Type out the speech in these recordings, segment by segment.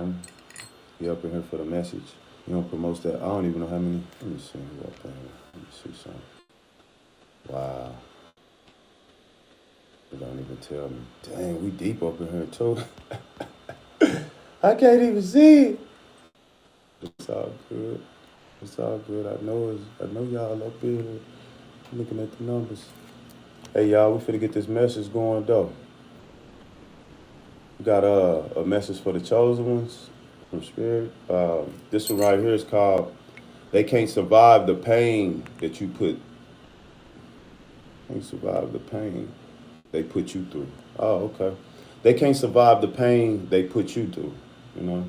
family. He up in here for the message. You don't promote that. I don't even know how many. Let me see who up there. Let me see something. Wow. They don't even tell me. Dang, we deep up in here too. I can't even see it. It's all good. It's all good. I know y'all up here looking at the numbers. Hey y'all, we finna get this message going though. We got a message for the chosen ones from Spirit. This one right here is called "They Can't Survive the Pain That You Put." Can't survive the pain they put you through. Oh, okay. They can't survive the pain they put you through. You know.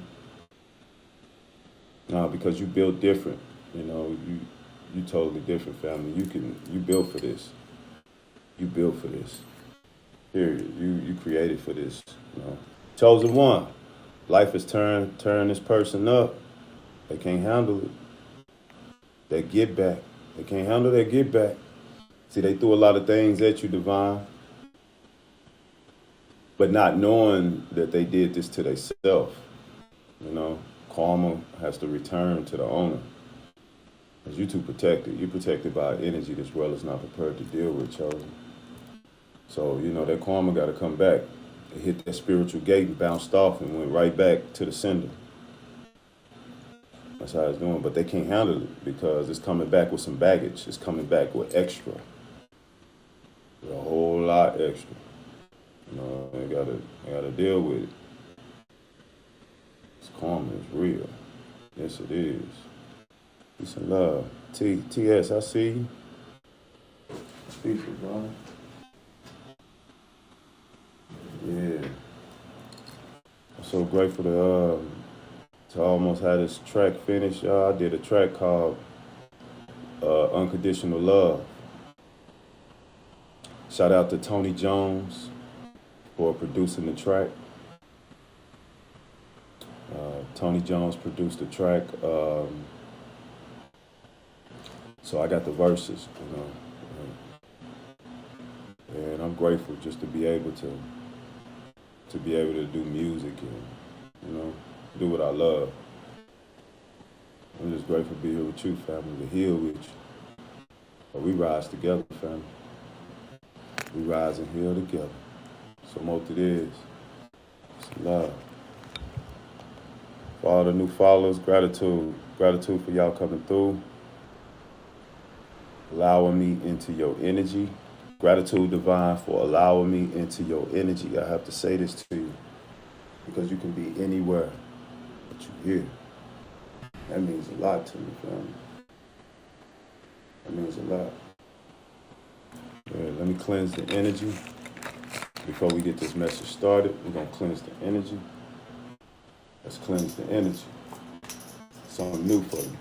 Because you built different. You know, you totally different, family. You built for this. You built for this. Period. You created for this. You know. Chosen one. Life has turned this person up. They can't handle it. They get back. They can't handle their get back. See, they threw a lot of things at you, Divine, but not knowing that they did this to themselves. You know, karma has to return to the owner. Because you're too protected. You're protected by energy this world is not prepared to deal with, chosen. So, you know, that karma got to come back. It hit that spiritual gate and bounced off and went right back to the sender. That's how it's doing. But they can't handle it because it's coming back with some baggage. It's coming back with extra. With a whole lot extra. You know, they gotta deal with it. This karma is real. Yes, it is. Peace and love. TS, I see you. Peace, brother. Yeah. I'm so grateful to almost have this track finished, y'all. I did a track called Unconditional Love. Shout out to Tony Jones for producing the track. Tony Jones produced the track. So I got the verses, you know. And I'm grateful just to be able to do music and, you know, do what I love. I'm just grateful to be here with you, family, to heal with you. But we rise together, family. We rise and heal together. So most it is. It's love. For all the new followers, gratitude. Gratitude for y'all coming through. Allowing me into your energy. Gratitude, Divine, for allowing me into your energy. I have to say this to you because you can be anywhere but you're here. That means a lot to me, family. That means a lot. Yeah, let me cleanse the energy. Before we get this message started, we're going to cleanse the energy. Let's cleanse the energy. Something new for you.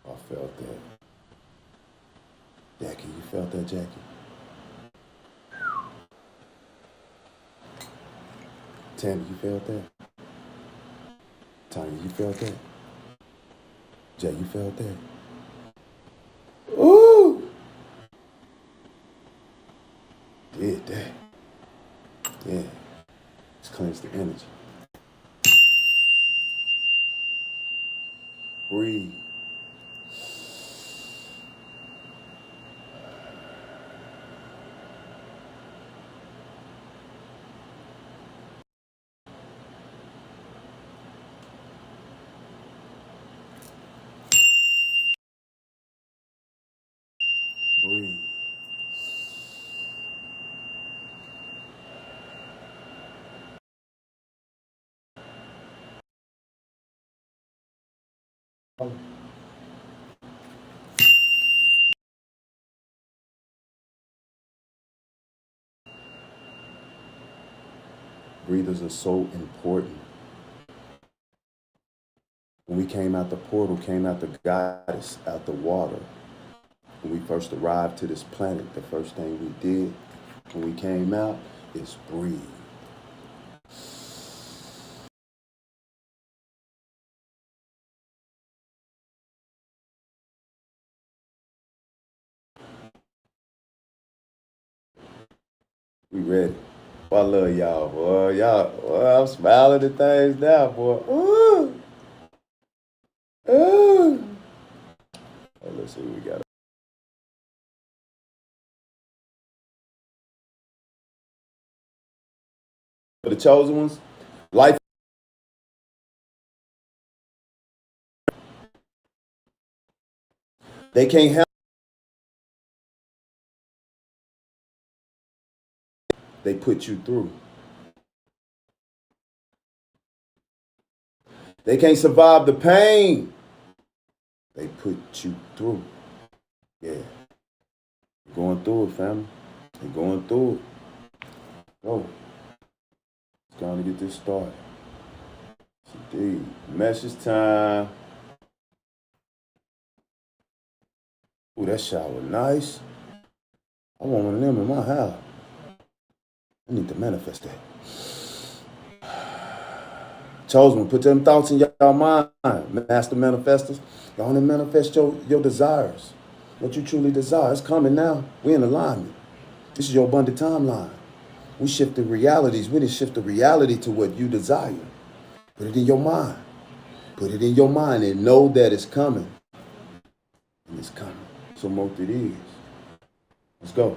I felt that. Jackie, you felt that, Jackie? Tammy, you felt that? Tanya, you felt that? Jay, you felt that? Ooh! Did that. Yeah. Let's cleanse the energy. Breathe. Breathe. Breathers are so important. When we came out the portal, came out the goddess, out the water. When we first arrived to this planet, the first thing we did when we came out is breathe. We ready. Boy, I love y'all, boy. Boy, I'm smiling at things now, boy. Ooh. Ooh. Oh, let's see what we got. For the chosen ones, life. They can't help. They put you through. They can't survive the pain. They put you through. Yeah. You're going through it, family. You're going through it. Oh. It's going to get this started. Indeed. Message time. Ooh, that shower nice. I want one of them in my house. I need to manifest that. Chosen one, put them thoughts in y'all mind. Master manifestors. Y'all want to manifest your desires. What you truly desire. It's coming now. We're in alignment. This is your abundant timeline. We shift the realities. We didn't shift the reality to what you desire. Put it in your mind. Put it in your mind and know that it's coming. And it's coming. So most it is. Let's go.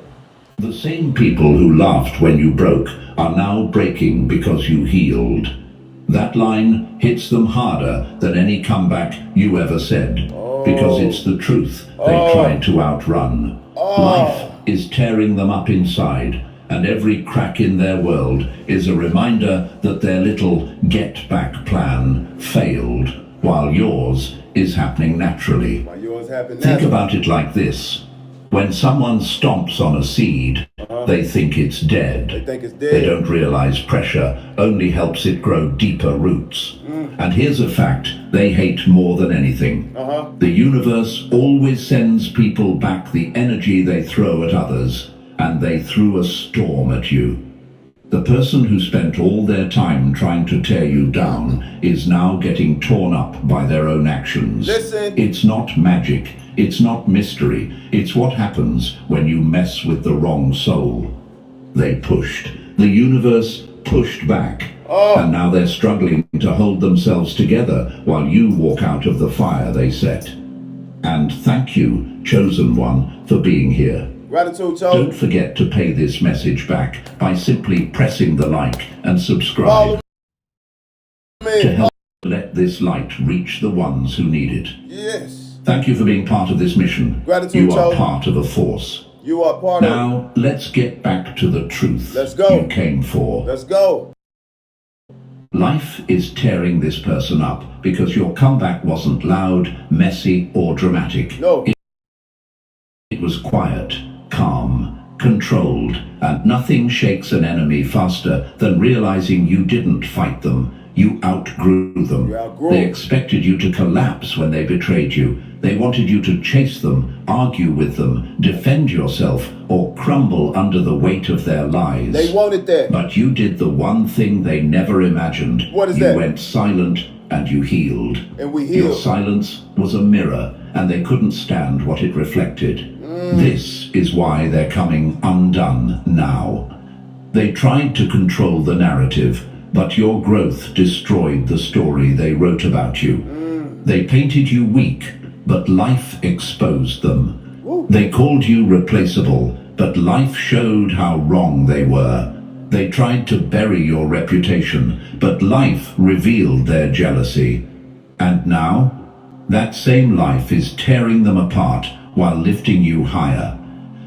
The same people who laughed when you broke are now breaking because you healed. That line hits them harder than any comeback you ever said, because it's the truth they tried to outrun. Life is tearing them up inside, and every crack in their world is a reminder that their little get-back plan failed, while yours is happening naturally. Think about it like this. When someone stomps on a seed, they think it's dead. They don't realize pressure only helps it grow deeper roots. And here's a fact they hate more than anything. The universe always sends people back the energy they throw at others, and they threw a storm at you. The person who spent all their time trying to tear you down is now getting torn up by their own actions. It's not magic. It's not mystery. It's what happens when you mess with the wrong soul. They pushed. The universe pushed back. And now they're struggling to hold themselves together while you walk out of the fire they set. And thank you, chosen one, for being here. Gratitude, Don't forget to pay this message back by simply pressing the like and subscribe to help let this light reach the ones who need it. Yes. Thank you for being part of this mission. Gratitude, you are part of a force. You are part of. Now, let's get back to the truth Let's go. you came for. Let's go. Life is tearing this person up because your comeback wasn't loud, messy, or dramatic. No. It was quiet, calm, controlled, and nothing shakes an enemy faster than realizing you didn't fight them. You outgrew them. They expected you to collapse when they betrayed you. They wanted you to chase them, argue with them, defend yourself, or crumble under the weight of their lies. They wanted that. But you did the one thing they never imagined. What is you that? You went silent and you healed. And we healed. Your silence was a mirror, and they couldn't stand what it reflected. This is why they're coming undone now. They tried to control the narrative, but your growth destroyed the story they wrote about you. They painted you weak, but life exposed them. They called you replaceable, but life showed how wrong they were. They tried to bury your reputation, but life revealed their jealousy. And now, that same life is tearing them apart while lifting you higher.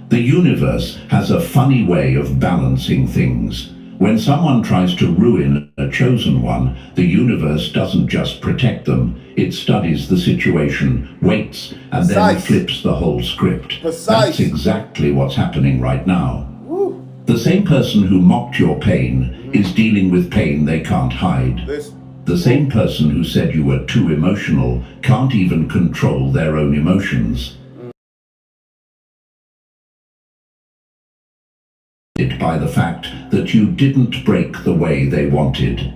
The universe has a funny way of balancing things. When someone tries to ruin a chosen one, the universe doesn't just protect them. It studies the situation, waits, and then flips the whole script. That's exactly what's happening right now. The same person who mocked your pain is dealing with pain they can't hide. The same person who said you were too emotional can't even control their own emotions. By the fact that you didn't break the way they wanted.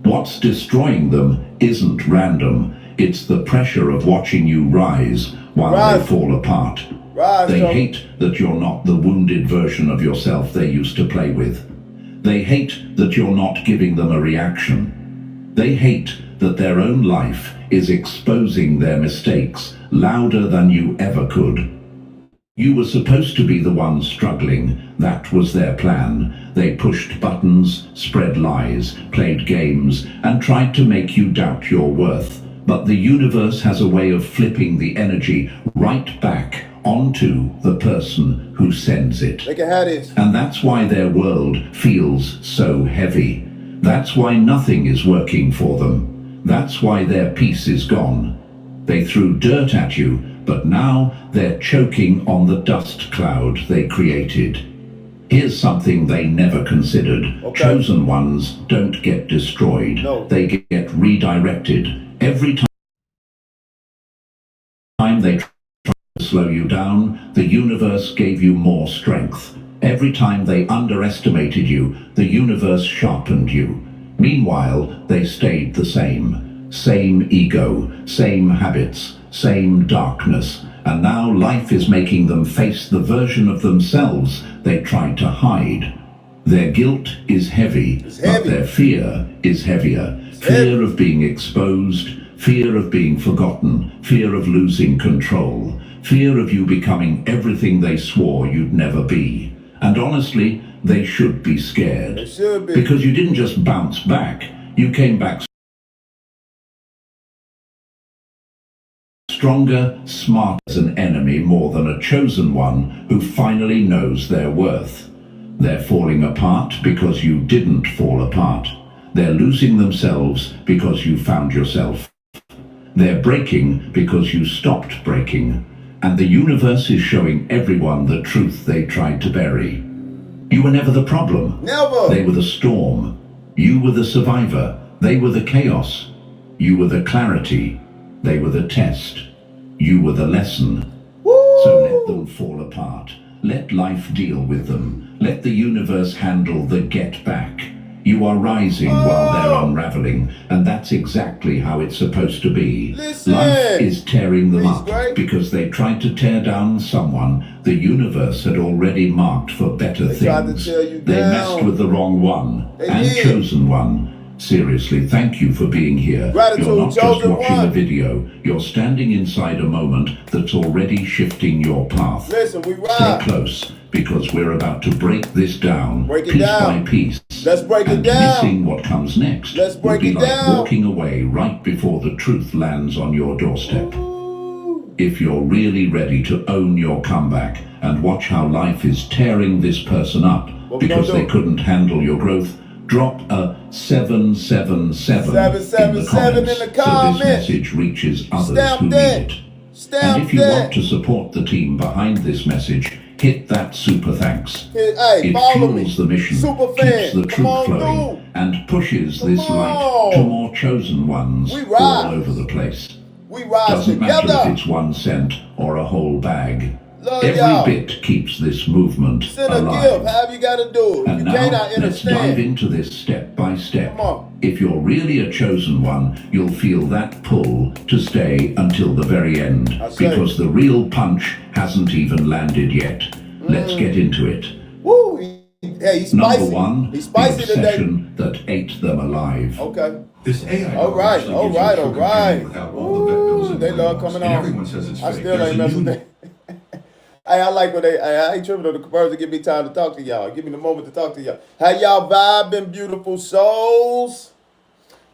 What's destroying them isn't random, it's the pressure of watching you rise while they fall apart. They hate that you're not the wounded version of yourself they used to play with. They hate that you're not giving them a reaction. They hate that their own life is exposing their mistakes louder than you ever could. You were supposed to be the one struggling. That was their plan. They pushed buttons, spread lies, played games, and tried to make you doubt your worth. But the universe has a way of flipping the energy right back onto the person who sends it. They can have this. And that's why their world feels so heavy. That's why nothing is working for them. That's why their peace is gone. They threw dirt at you, but now they're choking on the dust cloud they created. Here's something they never considered. Okay. Chosen ones don't get destroyed. No. They get redirected. Every time they try to slow you down, the universe gave you more strength. Every time they underestimated you, the universe sharpened you. Meanwhile, they stayed the same. Same ego, same habits, same darkness, and now life is making them face the version of themselves they tried to hide. Their guilt is heavy, but their fear is heavier. Fear of being exposed, fear of being forgotten, fear of losing control, fear of you becoming everything they swore you'd never be. And honestly, they should be scared. They should be. Because you didn't just bounce back, you came back stronger, smarter as an enemy more than a chosen one who finally knows their worth. They're falling apart because you didn't fall apart. They're losing themselves because you found yourself. They're breaking because you stopped breaking. And the universe is showing everyone the truth they tried to bury. You were never the problem. Never. They were the storm. You were the survivor. They were the chaos. You were the clarity. They were the test. You were the lesson. Woo! So let them fall apart. Let life deal with them. Let the universe handle the get back. You are rising while they're unraveling, and that's exactly how it's supposed to be. Listen. Life is tearing them up Great. because they tried to tear down someone the universe had already marked for better They tried to things. tear you They down. messed with the wrong one They and did. chosen one. Seriously, thank you for being here. Gratitude, You're not just chosen watching one. a video, you're standing inside a moment that's already shifting your path. Listen, we Stay ride. close, because we're about to break this down, Break it piece down. by piece. Let's break it and down. missing what comes next Let's break would be it like down. walking away right before the truth lands on your doorstep. Ooh. If you're really ready to own your comeback and watch how life is tearing this person up What we because gonna they do? couldn't handle your growth, drop a 777 in the 777 comments in the so this comments. message reaches others Stamp who that. need it. Stamp And if you that. want to support the team behind this message, hit that super thanks. Hey, It follow me. fuels the mission, Super keeps fan. the Come truth on, flowing, dude. and pushes Come this light on. to more chosen ones We all ride. over the place. We rise Doesn't matter if together. it's 1 cent or a whole bag. Love Every y'all. bit keeps this movement Send a alive. gift. However you got to do it. If And you now, can't, I let's dive understand. into this step by step. Come on. If you're really a chosen one, you'll feel that pull to stay until the very end, I say. because the real punch hasn't even landed yet. Let's get into it. Woo. Hey, he's spicy. Number one, He's the spicy today. obsession that ate them alive. Okay. This AI All right, actually all gives you right, true all right. computing without all the vet bills Ooh, and they love whatnot. coming And on. everyone says it's I fake. still There's ain't a messing new- with that. Hey, I like when I ain't tripping on the commercials. Give me time to talk to y'all. Give me the moment to talk to y'all. How y'all vibing, beautiful souls?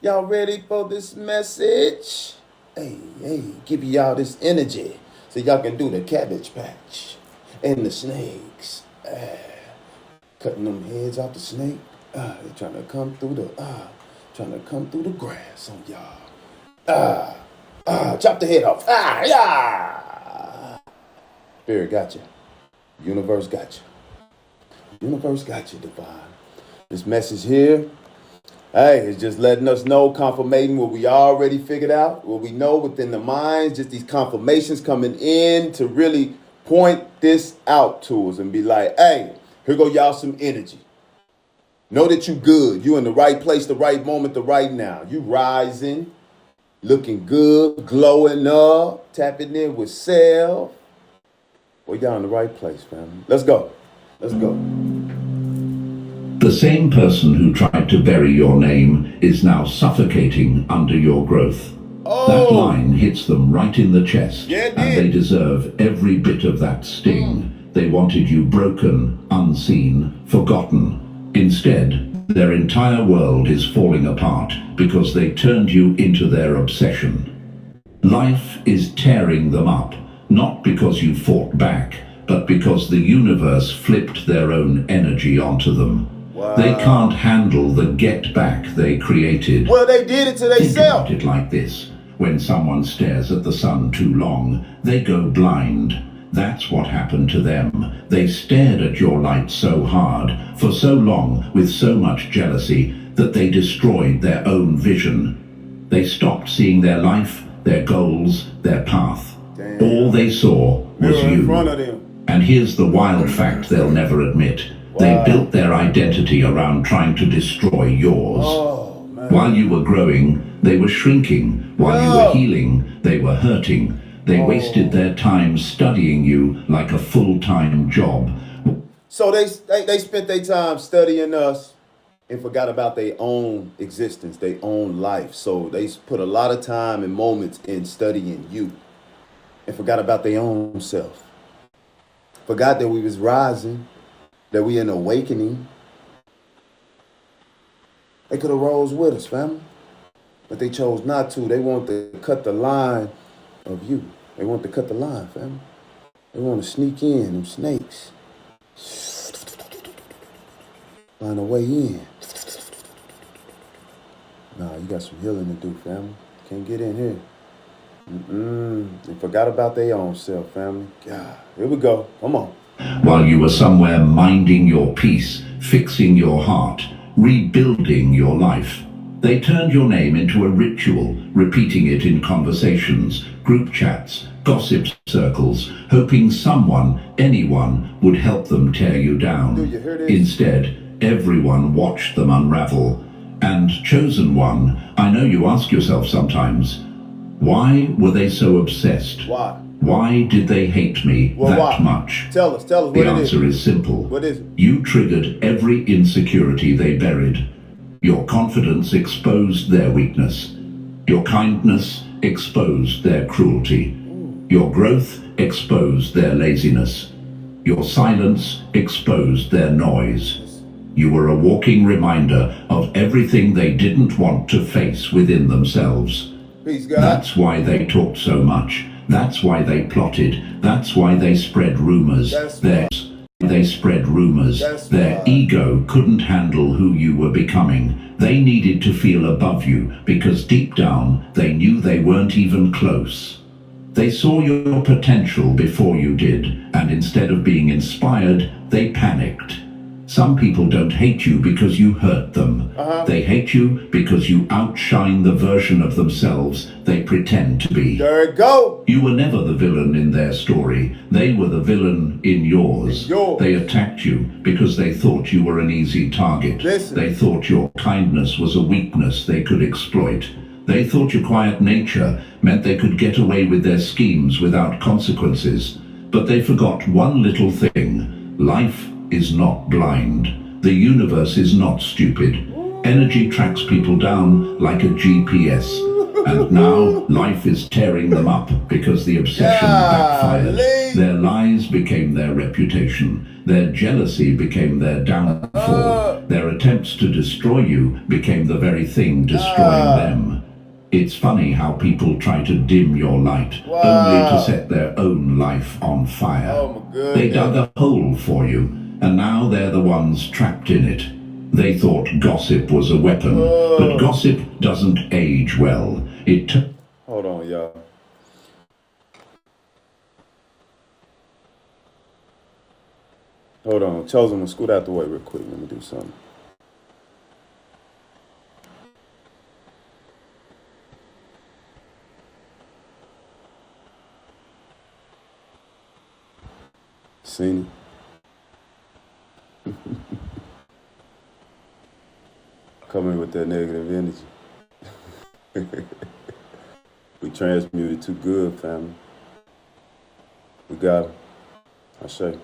Y'all ready for this message? Hey, give y'all this energy so y'all can do the cabbage patch and the snakes. Cutting them heads off the snake. They're trying to come through the grass on y'all. Chop the head off. Yeah. Spirit got you. Universe got you. Universe got you, divine. This message here, Hey, it's just letting us know, confirmating what we already figured out, what we know within the minds, just these confirmations coming in to really point this out to us and be like, hey, here go y'all some energy. Know that you good. You in the right place, the right moment, the right now. You rising, looking good, glowing up, tapping in with self. Well, y'all in the right place, family. Let's go. Let's go. The same person who tried to bury your name is now suffocating under your growth. That line hits them right in the chest, and they deserve every bit of that sting. They wanted you broken, unseen, forgotten. Instead, their entire world is falling apart because they turned you into their obsession. Life is tearing them up, not because you fought back, but because the universe flipped their own energy onto them. Wow. They can't handle the get back they created. Well, they did it to themselves. Think about it like this. When someone stares at the sun too long, they go blind. That's what happened to them. They stared at your light so hard, for so long, with so much jealousy, that they destroyed their own vision. They stopped seeing their life, their goals, their path. Damn. All they saw was Mirror you. in front of them. And here's the wild fact they'll never admit. They built their identity around trying to destroy yours. Oh, man. While you were growing, they were shrinking. While you were healing, they were hurting. They wasted their time studying you like a full-time job. So they spent their time studying us and forgot about their own existence, their own life. So they put a lot of time and moments in studying you and forgot about their own self. Forgot that we was rising, that we in awakening. They could have rose with us, family. But they chose not to. They want to cut the line of you. They want to cut the line, family. They want to sneak in, them snakes. Find a way in. Nah, you got some healing to do, family. Can't get in here. They forgot about their own self, family. God, here we go. Come on. While you were somewhere minding your peace, fixing your heart, rebuilding your life, they turned your name into a ritual, repeating it in conversations, group chats, gossip circles, hoping someone, anyone, would help them tear you down. Do you hear this? Instead, everyone watched them unravel. And chosen one, I know you ask yourself sometimes, why were they so obsessed? Why? Why did they hate me that much? Tell us what The it is. answer is simple. What is it? You triggered every insecurity they buried. Your confidence exposed their weakness. Your kindness exposed their cruelty. Your growth exposed their laziness. Your silence exposed their noise. You were a walking reminder of everything they didn't want to face within themselves. Peace, God. That's why they talked so much. That's why they plotted. That's why they spread rumors. They spread rumors. Their ego couldn't handle who you were becoming. They needed to feel above you because deep down they knew they weren't even close. They saw your potential before you did, and instead of being inspired, they panicked. Some people don't hate you because you hurt them. They hate you because you outshine the version of themselves they pretend to be. There it go. You were never the villain in their story. They were the villain in yours. They attacked you because they thought you were an easy target. They thought your kindness was a weakness they could exploit. They thought your quiet nature meant they could get away with their schemes without consequences. But they forgot one little thing. Life is not blind. The universe is not stupid. Energy tracks people down like a GPS. And now life is tearing them up because the obsession backfired. Their lies became their reputation. Their jealousy became their downfall. Their attempts to destroy you became the very thing destroying them. It's funny how people try to dim your light, only to set their own life on fire. Oh my goodness. They dug a hole for you, and now they're the ones trapped in it. They thought gossip was a weapon, but gossip doesn't age well. Hold on, y'all. Hold on. Chosen one, scoot out the way real quick. Let me do something. Seen it? Coming with that negative energy. We transmuted too good, family. We got 'em. I say.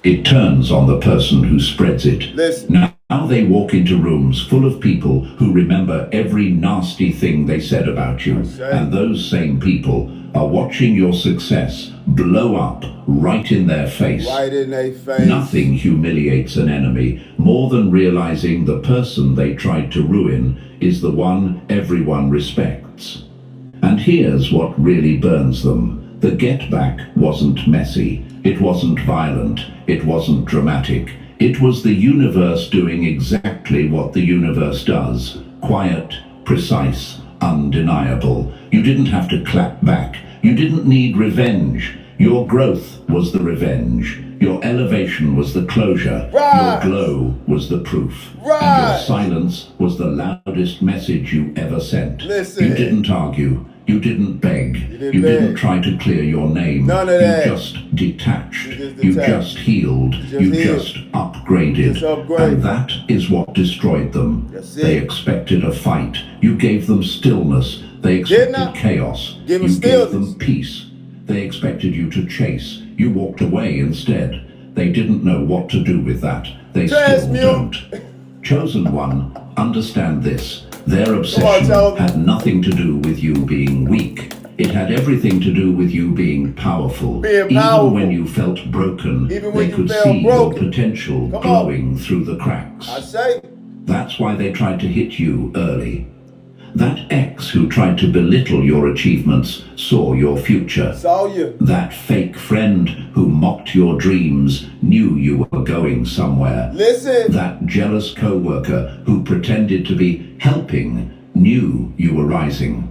It turns on the person who spreads it. Listen. Now they walk into rooms full of people who remember every nasty thing they said about you. And those same people are watching your success blow up right in their face. Right in their face. Nothing humiliates an enemy more than realizing the person they tried to ruin is the one everyone respects. And here's what really burns them. The get back wasn't messy. It wasn't violent. It wasn't dramatic. It was the universe doing exactly what the universe does. Quiet, precise, undeniable. You didn't have to clap back. You didn't need revenge. Your growth was the revenge. Your elevation was the closure. Your glow was the proof. And your silence was the loudest message you ever sent. Listen. You didn't argue. You didn't beg. You didn't try to clear your name. None of that. You just detached. You just healed. You just upgraded. And that is what destroyed them. They expected a fight. You gave them stillness. They expected chaos. You gave them peace. They expected you to chase. You walked away instead. They didn't know what to do with that. They still don't. Chosen one, understand this. Their obsession had nothing to do with you being weak. It had everything to do with you being powerful. Even when you felt broken, they could see your potential glowing through the cracks. That's why they tried to hit you early. That ex who tried to belittle your achievements saw your future. Saw you. That fake friend who mocked your dreams knew you were going somewhere. Listen. That jealous co-worker who pretended to be helping knew you were rising.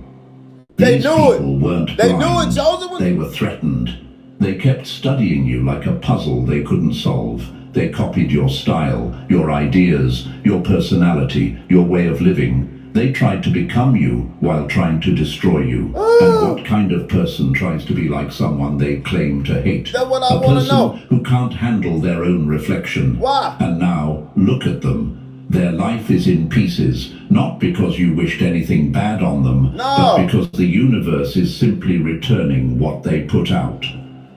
These people weren't blind. They knew it, Joseph. They were threatened. They kept studying you like a puzzle they couldn't solve. They copied your style, your ideas, your personality, your way of living. They tried to become you while trying to destroy you. And what kind of person tries to be like someone they claim to hate? That's what I want to know. A person who can't handle their own reflection. Why? And now, look at them. Their life is in pieces, not because you wished anything bad on them, but because the universe is simply returning what they put out.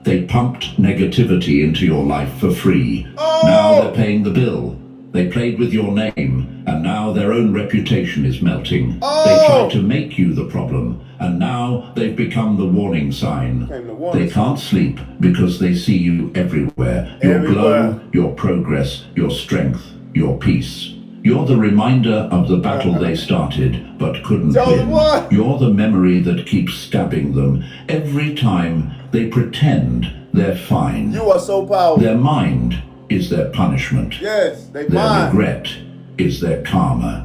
They pumped negativity into your life for free. Now they're paying the bill. They played with your name, and now their own reputation is melting. They tried to make you the problem, and now they've become the warning sign. They can't sleep because they see you everywhere. Your glow, your progress, your strength, your peace. You're the reminder of the battle they started, but couldn't win. You're the memory that keeps stabbing them every time they pretend they're fine. You are so powerful. Their mind is their punishment. Yes, their regret is their karma.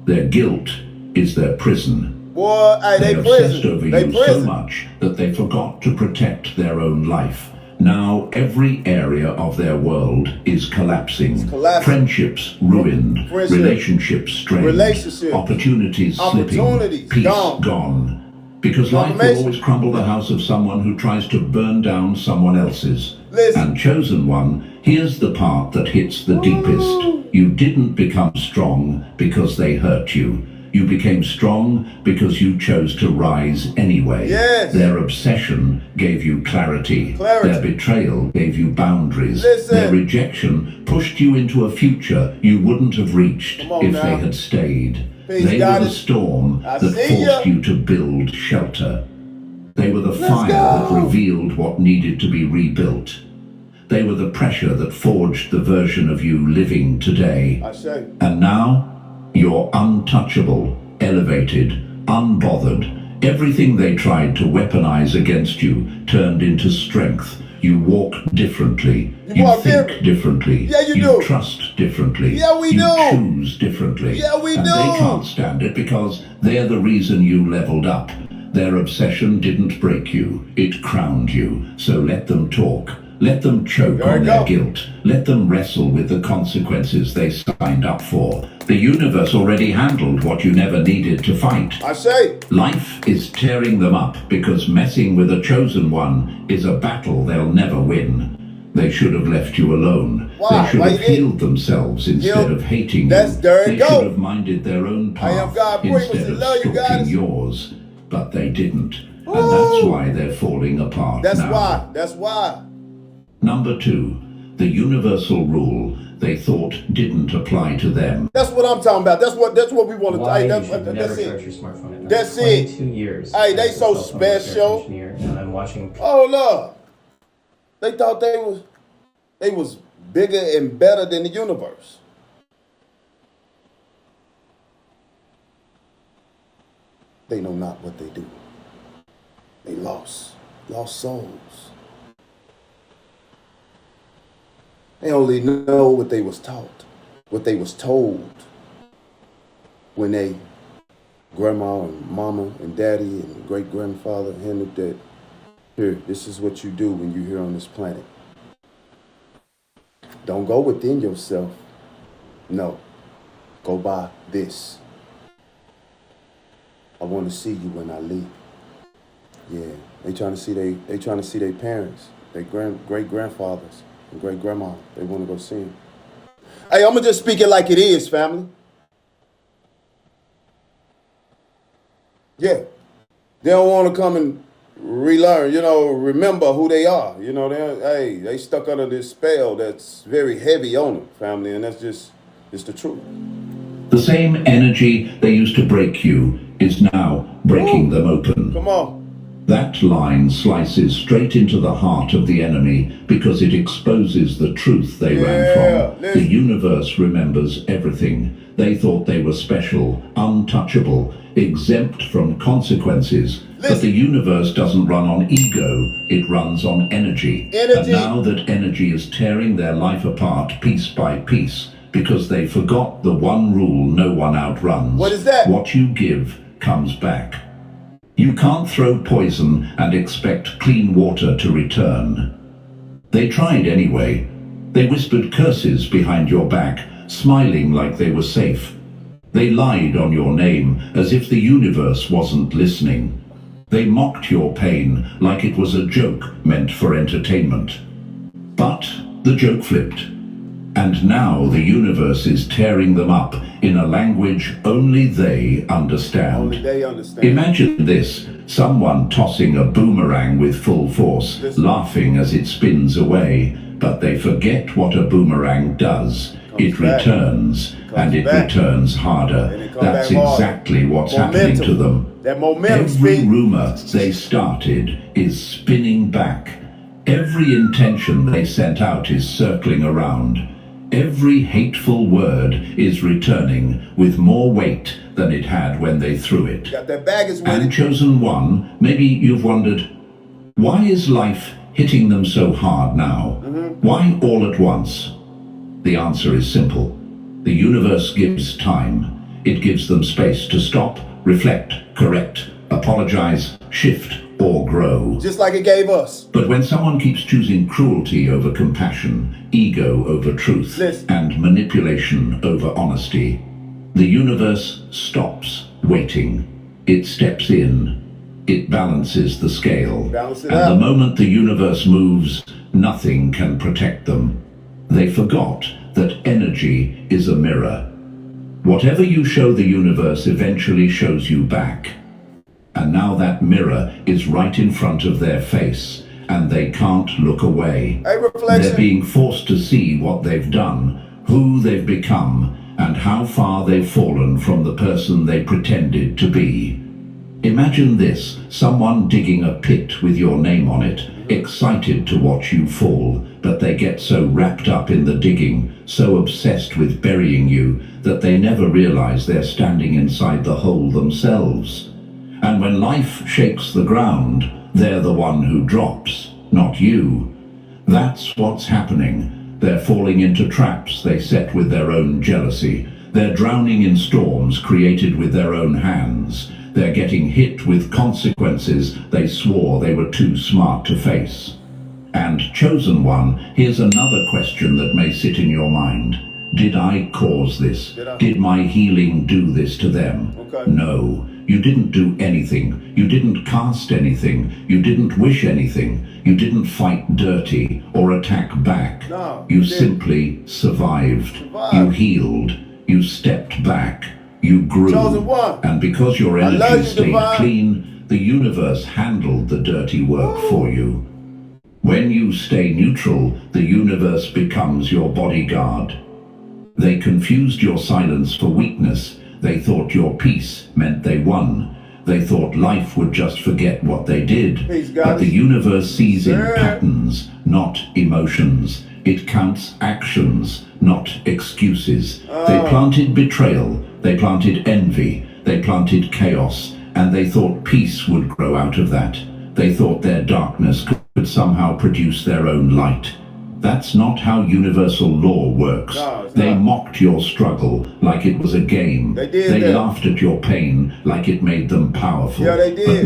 Their guilt is their prison. Boy, they obsessed over you so much that they forgot to protect their own life. Now every area of their world is collapsing. Friendships ruined, relationships strained, opportunities slipping, peace gone. Because life will always crumble the house of someone who tries to burn down someone else's. And chosen one, here's the part that hits the deepest. You didn't become strong because they hurt you. You became strong because you chose to rise anyway. Their obsession gave you clarity. Their betrayal gave you boundaries. Their rejection pushed you into a future you wouldn't have reached if they had stayed. They were the storm that forced you to build shelter. They were the fire that revealed what needed to be rebuilt. They were the pressure that forged the version of you living today. And now, you're untouchable, elevated, unbothered. Everything they tried to weaponize against you turned into strength. You walk differently. You think differently. You trust differently. You choose differently. And they can't stand it because they're the reason you leveled up. Their obsession didn't break you. It crowned you. So let them talk. Let them choke on their guilt. Let them wrestle with the consequences they signed up for. The universe already handled what you never needed to fight. I say. Life is tearing them up because messing with a chosen one is a battle they'll never win. They should have left you alone. Why? They should Why have you didn't? healed themselves instead of hating That's you. there They you go. should have minded their own I am path God instead frequency. of Love you stalking guys. yours. But they didn't. Ooh. And that's why they're falling apart That's now. why. That's why. Number 2, the universal rule they thought didn't apply to them. That's what I'm talking about. That's what we want to Why tell. you should never That's start it. your smartphone at night. That's it. 22 years. Hey, they as a so cell phone repair special. engineer, and I'm watching. Oh Lord. They thought they was bigger and better than the universe. They know not what they do. They lost souls. They only know what they was taught, what they was told when they, grandma and mama and daddy and great grandfather handed that, here, this is what you do when you're here on this planet. Don't go within yourself. No, go by this. I want to see you when I leave. Yeah, they trying to see their parents, their great grandfathers and great grandma. They want to go see them. Hey, I'm gonna just speak it like it is, family. Yeah, they don't want to come and relearn, remember who they are. They stuck under this spell that's very heavy on them, family, and that's just the truth. The same energy they used to break you is now breaking them open. Come on. That line slices straight into the heart of the enemy because it exposes the truth they ran from. listen. The universe remembers everything. They thought they were special, untouchable, exempt from consequences. But the universe doesn't run on ego, it runs on energy. And now that energy is tearing their life apart piece by piece because they forgot the one rule no one outruns. What is that? What you give comes back. You can't throw poison and expect clean water to return. They tried anyway. They whispered curses behind your back, smiling like they were safe. They lied on your name as if the universe wasn't listening. They mocked your pain like it was a joke meant for entertainment. But the joke flipped. And now the universe is tearing them up in a language only they understand. Only they understand. Imagine this, someone tossing a boomerang with full force, laughing as it spins away, but they forget what a boomerang does. It returns, and it returns harder. That's exactly what's happening to them. That momentum Every speed. rumor they started is spinning back. Every intention they sent out is circling around. Every hateful word is returning with more weight than it had when they threw it. Got that baggage with And it. chosen one, maybe you've wondered, why is life hitting them so hard now? Why all at once? The answer is simple. The universe gives time. It gives them space to stop, reflect, correct, apologize, shift, or grow. Just like it gave us. But when someone keeps choosing cruelty over compassion, ego over truth, Listen. and manipulation over honesty, the universe stops waiting. It steps in. It balances the scale. Balance it And out. the moment the universe moves, nothing can protect them. They forgot that energy is a mirror. Whatever you show the universe eventually shows you back. And now that mirror is right in front of their face, and they can't look away. Hey, reflection. They're being forced to see what they've done, who they've become, and how far they've fallen from the person they pretended to be. Imagine this, someone digging a pit with your name on it, excited to watch you fall, but they get so wrapped up in the digging, so obsessed with burying you, that they never realize they're standing inside the hole themselves. And when life shakes the ground, they're the one who drops, not you. That's what's happening. They're falling into traps they set with their own jealousy. They're drowning in storms created with their own hands. They're getting hit with consequences they swore they were too smart to face. And chosen one, here's another question that may sit in your mind. Did I cause this? Did my healing do this to them? Okay. No, you didn't do anything. You didn't cast anything. You didn't wish anything. You didn't fight dirty or attack back. No, you you didn't. simply survived. You healed. You stepped back. You grew. Chosen one. And because your I love energy you, stayed Divine. clean, the universe handled the dirty work for you. When you stay neutral, the universe becomes your bodyguard. They confused your silence for weakness. They thought your peace meant they won. They thought life would just forget what they did. Peace, But the guys. universe sees in Sir. patterns, not emotions. It counts actions, not excuses. They planted betrayal. They planted envy. They planted chaos. And they thought peace would grow out of that. They thought their darkness could somehow produce their own light. That's not how universal law works. No, it's They not. mocked your struggle like it was a game. They did They that. laughed at your pain like it made them powerful. Yeah, they did. But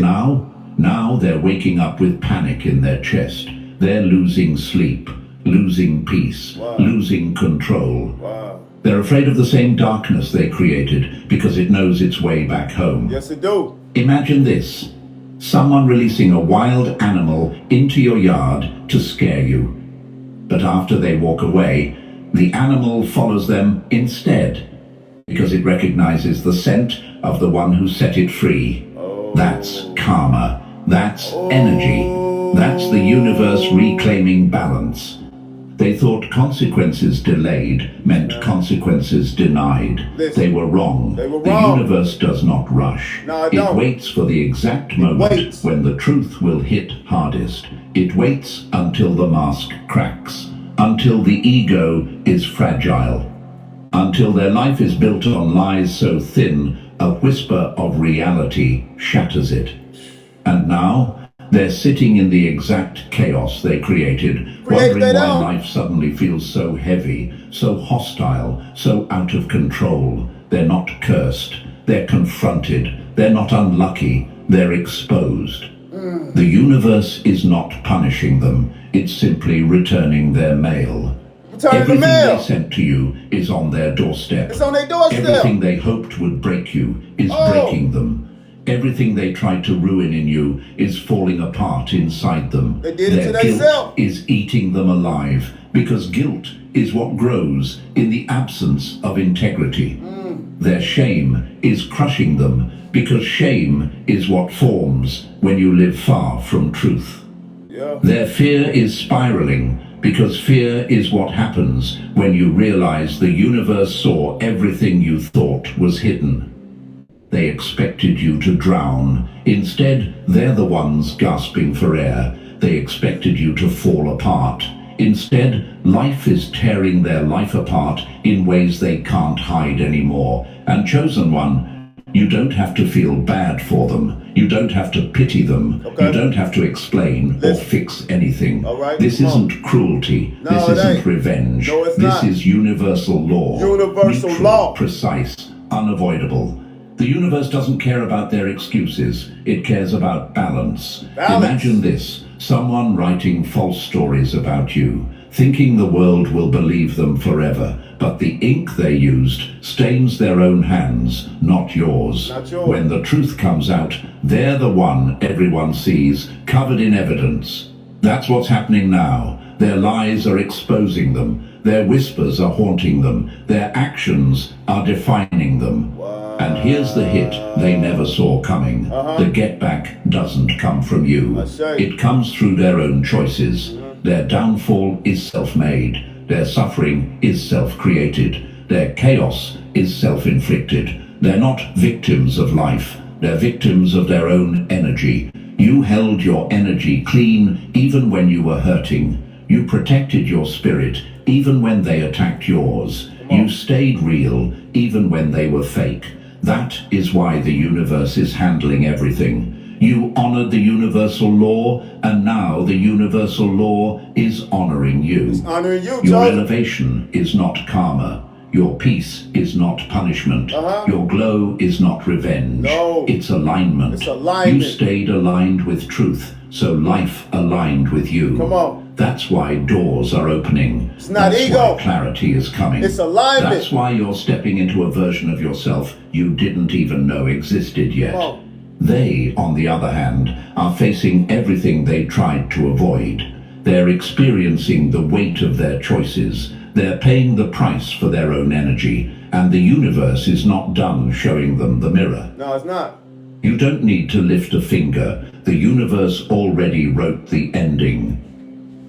now they're waking up with panic in their chest. They're losing sleep, losing peace, Wow. losing control. Wow. They're afraid of the same darkness they created because it knows its way back home. Yes, it do. Imagine this. Someone releasing a wild animal into your yard to scare you. But after they walk away, the animal follows them instead because it recognizes the scent of the one who set it free. That's karma. That's energy. That's the universe reclaiming balance. They thought consequences delayed meant consequences denied. Listen, They were wrong. they were The wrong. universe does not rush. No, it It don't. waits for the exact moment waits. when the truth will hit hardest. It waits until the mask cracks, until the ego is fragile, until their life is built on lies so thin a whisper of reality shatters it. And now, they're sitting in the exact chaos they created, wondering that why out. life suddenly feels so heavy, so hostile, so out of control. They're not cursed, they're confronted, they're not unlucky, they're exposed. The universe is not punishing them, it's simply returning their mail. Return the Everything mail. they sent to you is on their doorstep. It's on their doorstep. Everything they hoped would break you is breaking them. Everything they tried to ruin in you is falling apart inside them. They did it Their to guilt themselves. is eating them alive because guilt is what grows in the absence of integrity. Their shame is crushing them because shame is what forms when you live far from truth. Yeah. Their fear is spiraling because fear is what happens when you realize the universe saw everything you thought was hidden. They expected you to drown. Instead, they're the ones gasping for air. They expected you to fall apart. Instead, life is tearing their life apart in ways they can't hide anymore. And chosen one, you don't have to feel bad for them. You don't have to pity them. Okay. You don't have to explain or Listen. fix anything. All right, This come on. isn't cruelty. No, This it isn't ain't. revenge. No, it's this not. is universal law. Universal Neutral, law. Precise, unavoidable. The universe doesn't care about their excuses. It cares about balance. Balance. Imagine this. Someone writing false stories about you, thinking the world will believe them forever, but the ink they used stains their own hands, not yours. Not yours. When the truth comes out, they're the one everyone sees, covered in evidence. That's what's happening now. Their lies are exposing them. Their whispers are haunting them. Their actions are defining them. And here's the hit they never saw coming. The get back doesn't come from you. That's right. It comes through their own choices. Their downfall is self-made. Their suffering is self-created. Their chaos is self-inflicted. They're not victims of life. They're victims of their own energy. You held your energy clean even when you were hurting. You protected your spirit even when they attacked yours. You stayed real even when they were fake. That is why the universe is handling everything. You honored the universal law, and now the universal law is honoring you. It's honoring you, Your Chosen. elevation is not karma. Your peace is not punishment. Your glow is not revenge. No. It's alignment. It's alignment. You stayed aligned with truth, so life aligned with you. Come on. That's why doors are opening. It's not That's ego. why clarity is coming. It's alignment. That's why you're stepping into a version of yourself you didn't even know existed yet. Come on. They, on the other hand, are facing everything they tried to avoid. They're experiencing the weight of their choices. They're paying the price for their own energy, and the universe is not done showing them the mirror. No, it's not. You don't need to lift a finger. The universe already wrote the ending.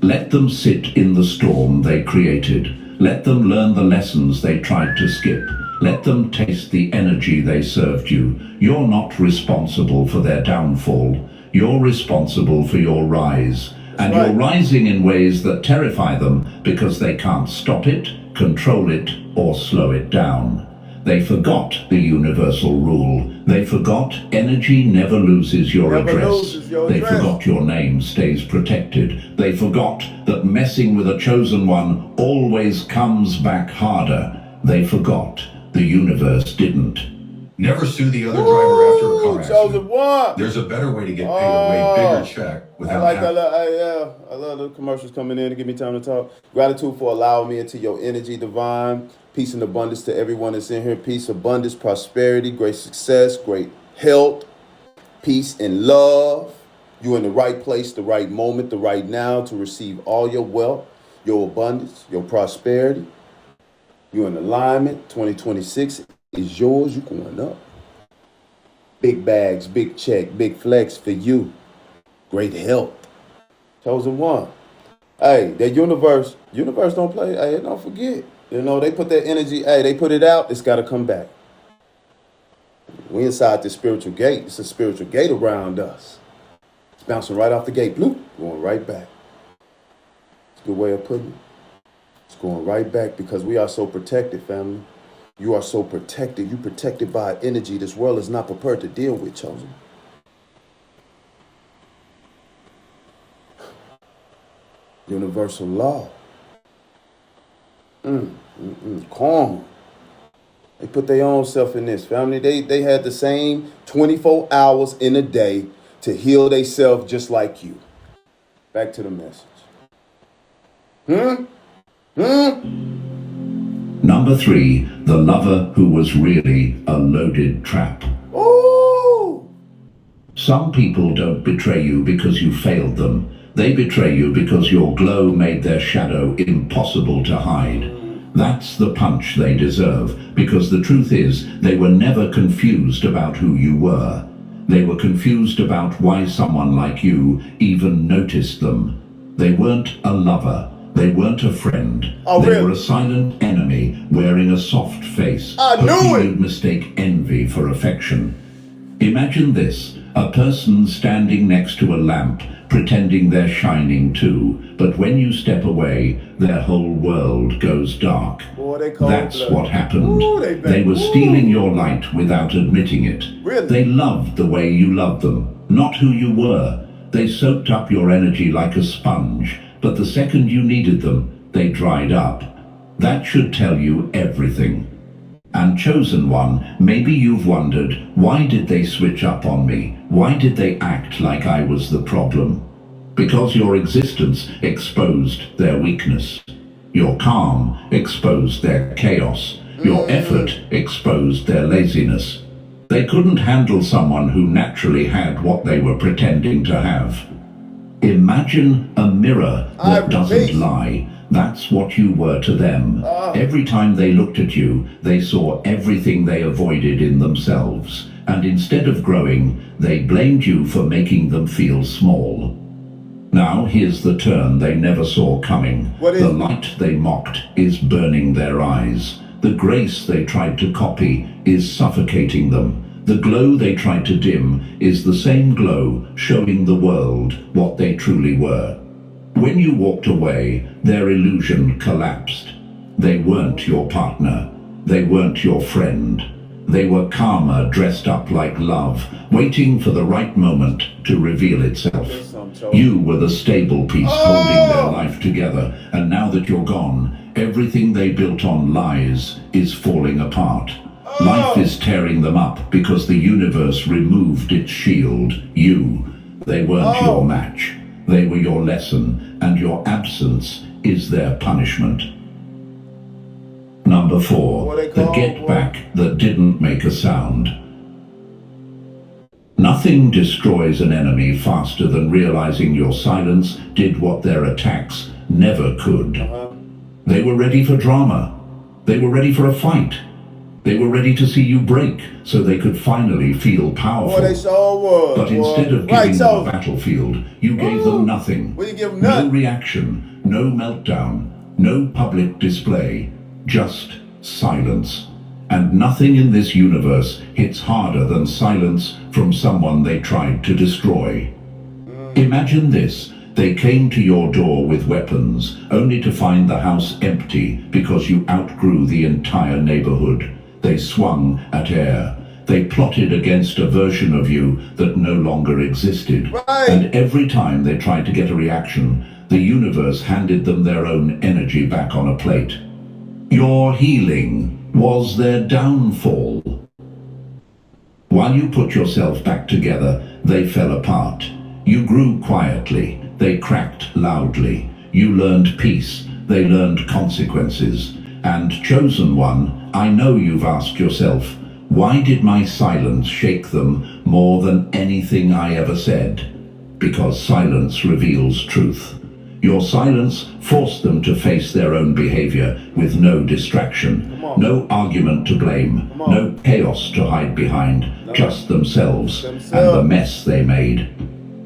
Let them sit in the storm they created. Let them learn the lessons they tried to skip. Let them taste the energy they served you. You're not responsible for their downfall. You're responsible for your rise. And right. You're rising in ways that terrify them because they can't stop it, control it, or slow it down. They forgot the universal rule. They forgot energy never loses your address. They forgot your name stays protected. They forgot that messing with a chosen one always comes back harder. They forgot. The universe didn't. Never sue the other driver after a car Chosen accident. one. There's a better way to get paid a way bigger check without I love the commercials coming in to give me time to talk. Gratitude for allowing me into your energy, divine. Peace and abundance to everyone that's in here. Peace, abundance, prosperity, great success, great health, peace and love. You're in the right place, the right moment, the right now to receive all your wealth, your abundance, your prosperity. You're in alignment. 2026 is yours. You're going up. Big bags, big check, big flex for you. Great health. Chosen one. Hey, that universe don't play. Hey, don't forget. You know, they put that energy, they put it out, it's got to come back. We inside this spiritual gate. It's a spiritual gate around us. It's bouncing right off the gate. Bloop, going right back. It's a good way of putting it. It's going right back because we are so protected, family. You are so protected. You're protected by energy this world is not prepared to deal with, chosen. Universal law. Calm. They put their own self in this, family. They had the same 24 hours in a day to heal themselves just like you. Back to the message. Number 3, the lover who was really a loaded trap. Ooh! Some people don't betray you because you failed them. They betray you because your glow made their shadow impossible to hide. That's the punch they deserve, because the truth is, they were never confused about who you were. They were confused about why someone like you even noticed them. They weren't a lover. They weren't a friend. They were a silent enemy wearing a soft face, hoping you'd mistake envy for affection. Imagine this, a person standing next to a lamp, pretending they're shining too, but when you step away, their whole world goes dark. That's what happened. They were stealing your light without admitting it. They loved the way you loved them, not who you were. They soaked up your energy like a sponge, but the second you needed them, they dried up. That should tell you everything. And chosen one, maybe you've wondered, why did they switch up on me? Why did they act like I was the problem? Because your existence exposed their weakness. Your calm exposed their chaos. Your effort exposed their laziness. They couldn't handle someone who naturally had what they were pretending to have. Imagine a mirror that doesn't lie. That's what you were to them. Every time they looked at you, they saw everything they avoided in themselves. And instead of growing, they blamed you for making them feel small. Now here's the turn they never saw coming. The light they mocked is burning their eyes. The grace they tried to copy is suffocating them. The glow they tried to dim is the same glow showing the world what they truly were. When you walked away, their illusion collapsed. They weren't your partner. They weren't your friend. They were karma dressed up like love, waiting for the right moment to reveal itself. You were the stable piece holding their life together, and now that you're gone, everything they built on lies is falling apart. Life is tearing them up because the universe removed its shield. They weren't your match. They were your lesson, and your absence is their punishment. Number 4, the get back that didn't make a sound. Nothing destroys an enemy faster than realizing your silence did what their attacks never could. They were ready for drama. They were ready for a fight. They were ready to see you break so they could finally feel powerful. But instead of giving them a battlefield, you gave them nothing. No reaction, no meltdown, no public display, just silence. And nothing in this universe hits harder than silence from someone they tried to destroy. Imagine this. They came to your door with weapons, only to find the house empty because you outgrew the entire neighborhood. They swung at air. They plotted against a version of you that no longer existed. And every time they tried to get a reaction, the universe handed them their own energy back on a plate. Your healing was their downfall. While you put yourself back together, they fell apart. You grew quietly. They cracked loudly. You learned peace. They learned consequences. And chosen one, I know you've asked yourself, why did my silence shake them more than anything I ever said? Because silence reveals truth. Your silence forced them to face their own behavior with no distraction, no argument to blame, no chaos to hide behind, just themselves and the mess they made.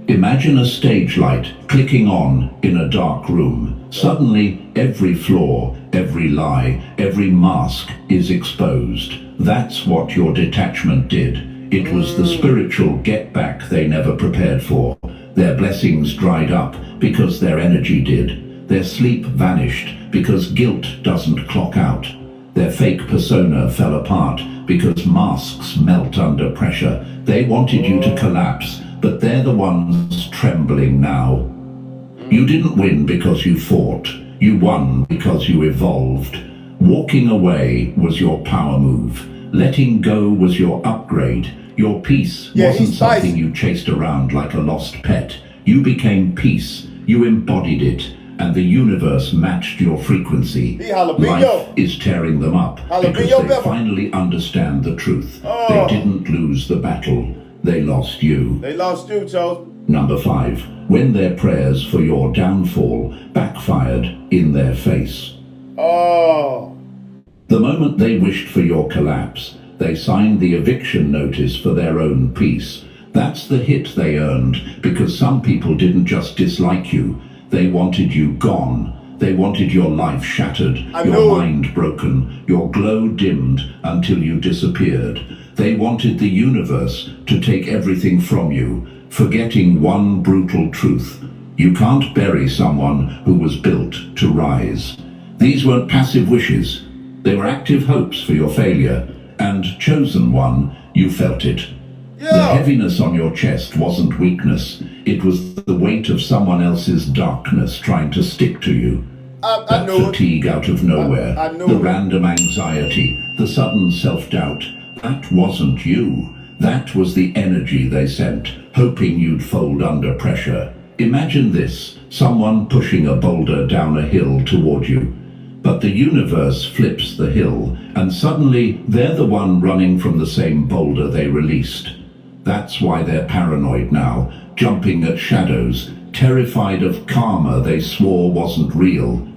Imagine a stage light clicking on in a dark room. Suddenly, every flaw, every lie, every mask is exposed. That's what your detachment did. It was the spiritual get-back they never prepared for. Their blessings dried up because their energy did. Their sleep vanished because guilt doesn't clock out. Their fake persona fell apart because masks melt under pressure. They wanted you to collapse, but they're the ones trembling now. You didn't win because you fought. You won because you evolved. Walking away was your power move. Letting go was your upgrade. Your peace wasn't something you chased around like a lost pet. You became peace. You embodied it. And the universe matched your frequency. Life is tearing them up because they finally understand the truth. They didn't lose the battle. They lost you. They lost you, Joe. Number 5, when their prayers for your downfall backfired in their face. The moment they wished for your collapse, they signed the eviction notice for their own peace. That's the hit they earned because some people didn't just dislike you. They wanted you gone. They wanted your life shattered, your mind broken, your glow dimmed until you disappeared. They wanted the universe to take everything from you, forgetting one brutal truth. You can't bury someone who was built to rise. These weren't passive wishes. They were active hopes for your failure. And chosen one, you felt it. The heaviness on your chest wasn't weakness. It was the weight of someone else's darkness trying to stick to you. That fatigue out of nowhere, the random anxiety, the sudden self-doubt. That wasn't you. That was the energy they sent, hoping you'd fold under pressure. Imagine this, someone pushing a boulder down a hill toward you. But the universe flips the hill, and suddenly they're the one running from the same boulder they released. That's why they're paranoid now, jumping at shadows, terrified of karma they swore wasn't real.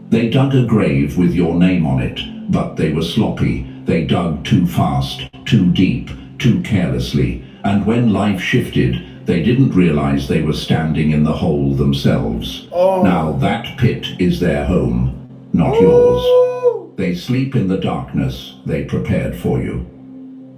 They dug a grave with your name on it, but they were sloppy. They dug too fast, too deep, too carelessly, and when life shifted, they didn't realize they were standing in the hole themselves. Now that pit is their home, not yours. They sleep in the darkness they prepared for you.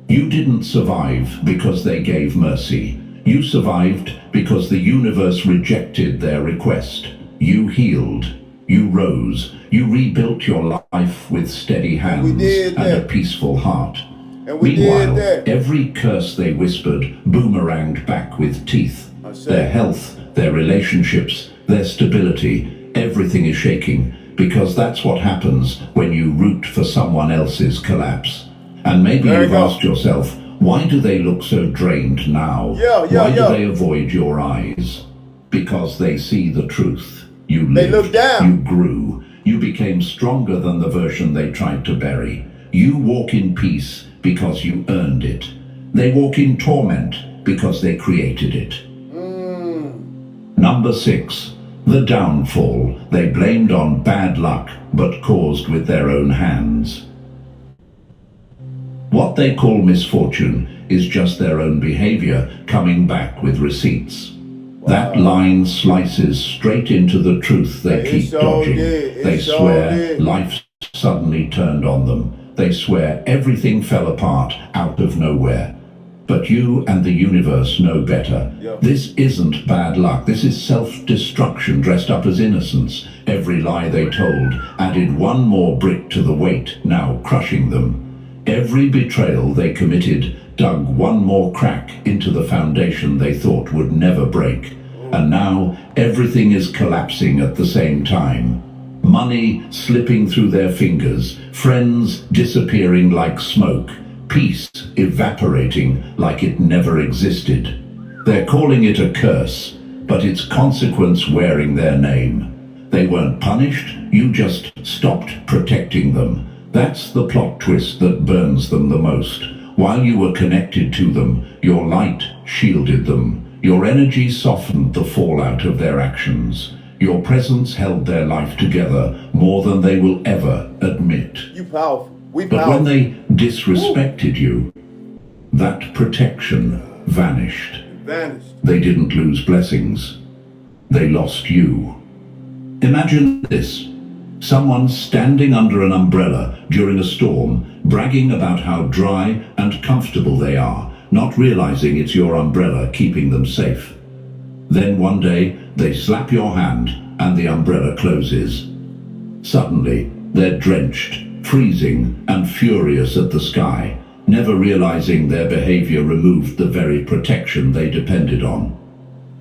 You didn't survive because they gave mercy. You survived because the universe rejected their request. You healed. You rose. You rebuilt your life with steady hands and a peaceful heart. Meanwhile, every curse they whispered boomeranged back with teeth. Their health, their relationships, their stability, everything is shaking because that's what happens when you root for someone else's collapse. And maybe you've asked yourself, why do they look so drained now? Why do they avoid your eyes? because they see the truth. You They lived, look down. you grew, you became stronger than the version they tried to bury. You walk in peace because you earned it. They walk in torment because they created it. Number 6. The downfall they blamed on bad luck but caused with their own hands. What they call misfortune is just their own behavior coming back with receipts. That line slices straight into the truth they keep dodging. They swear life suddenly turned on them. They swear everything fell apart out of nowhere. But you and the universe know better. This isn't bad luck. This is self-destruction dressed up as innocence. Every lie they told added one more brick to the weight, now crushing them. Every betrayal they committed dug one more crack into the foundation they thought would never break. And now everything is collapsing at the same time. Money slipping through their fingers, friends disappearing like smoke, peace evaporating like it never existed. They're calling it a curse, but it's consequence wearing their name. They weren't punished, you just stopped protecting them. That's the plot twist that burns them the most. While you were connected to them, your light shielded them. Your energy softened the fallout of their actions. Your presence held their life together more than they will ever admit. You powerful. We But powerful. when they disrespected you, that protection vanished. Vanished. They didn't lose blessings. They lost you. Imagine this. Someone standing under an umbrella during a storm, bragging about how dry and comfortable they are, not realizing it's your umbrella keeping them safe. Then one day, they slap your hand and the umbrella closes. Suddenly, they're drenched, freezing and furious at the sky, never realizing their behavior removed the very protection they depended on.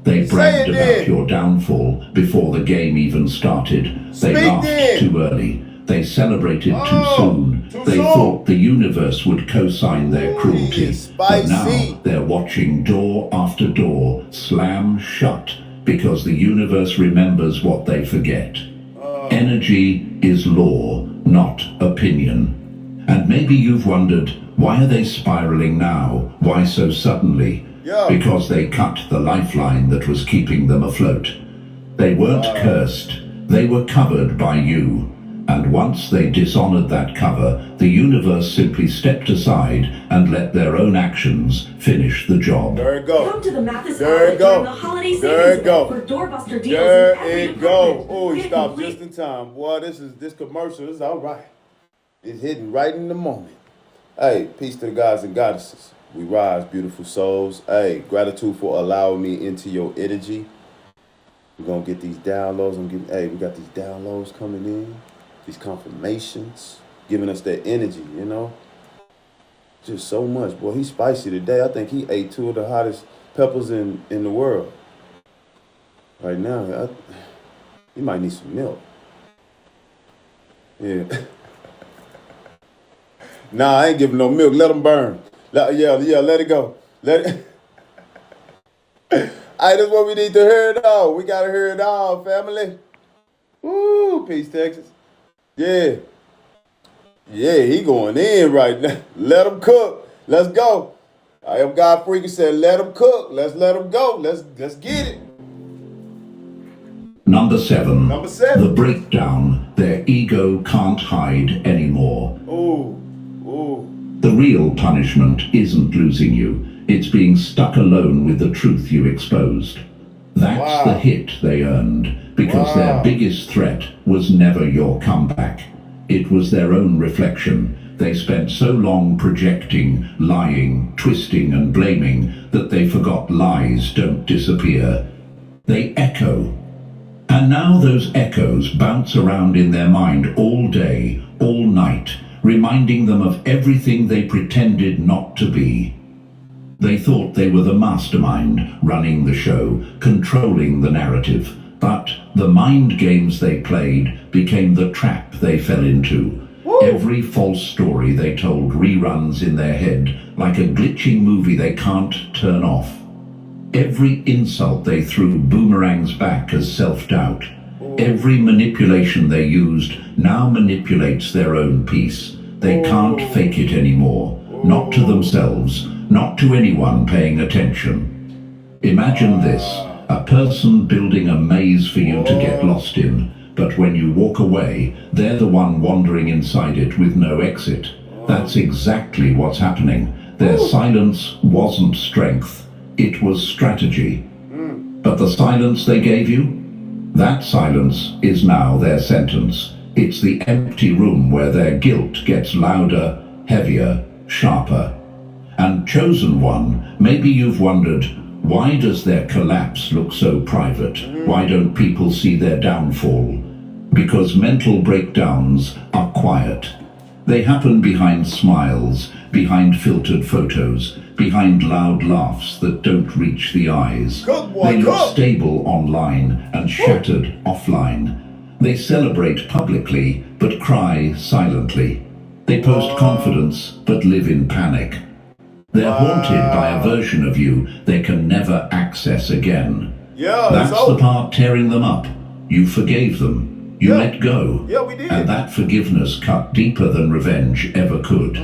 They bragged about your downfall before the game even started. They laughed too early. They celebrated too soon. They thought the universe would co-sign their cruelty. But now they're watching door after door slam shut because the universe remembers what they forget. Energy is law, not opinion. And maybe you've wondered, why are they spiraling now? Why so suddenly? Because they cut the lifeline that was keeping them afloat. They weren't cursed, they were covered by you. And once they dishonored that cover, the universe simply stepped aside and let their own actions finish the job. There it go. Come to the Mathis There it outlet go. during the holiday There savings it go. event for doorbuster deals. There in every it go. department. Oh, he Get stopped complete- just in time. Boy, this commercial is all right. It's hitting right in the moment. Hey, peace to the gods and goddesses. We rise, beautiful souls. Hey, gratitude for allowing me into your energy. We're gonna get these downloads. We got these downloads coming in, these confirmations, giving us that energy, you know. Just so much. Boy, he's spicy today. I think he ate 2 of the hottest peppers in the world. Right now, he might need some milk. Yeah. Nah, I ain't giving no milk. Let them burn. Let it go. Let it. Hey, that's what we need to hear it all. We gotta hear it all, family. Woo, peace, Texas. Yeah. Yeah, he going in right now. Let him cook. Let's go. I am God Freaking said, let him cook. Let's let him go. Let's get it. Number 7. Number 7. The breakdown their ego can't hide anymore. Ooh. The real punishment isn't losing you. It's being stuck alone with the truth you exposed. That's the hit they earned, because their biggest threat was never your comeback. It was their own reflection. They spent so long projecting, lying, twisting and blaming that they forgot lies don't disappear. They echo. And now those echoes bounce around in their mind all day, all night, reminding them of everything they pretended not to be. They thought they were the mastermind, running the show, controlling the narrative, but the mind games they played became the trap they fell into. Every false story they told reruns in their head, like a glitching movie they can't turn off. Every insult they threw boomerangs back as self-doubt. Every manipulation they used now manipulates their own peace. They can't fake it anymore. Not to themselves, not to anyone paying attention. Imagine this, a person building a maze for you to get lost in, but when you walk away, they're the one wandering inside it with no exit. That's exactly what's happening. Their silence wasn't strength, it was strategy. But the silence they gave you? That silence is now their sentence. It's the empty room where their guilt gets louder, heavier, sharper. And chosen one, maybe you've wondered, why does their collapse look so private? Why don't people see their downfall? Because mental breakdowns are quiet. They happen behind smiles, behind filtered photos, behind loud laughs that don't reach the eyes. They look stable online and shattered offline. They celebrate publicly, but cry silently. They post confidence, but live in panic. They're haunted by a version of you they can never access again. That's the part tearing them up. You forgave them. You let go. We did. And that forgiveness cut deeper than revenge ever could.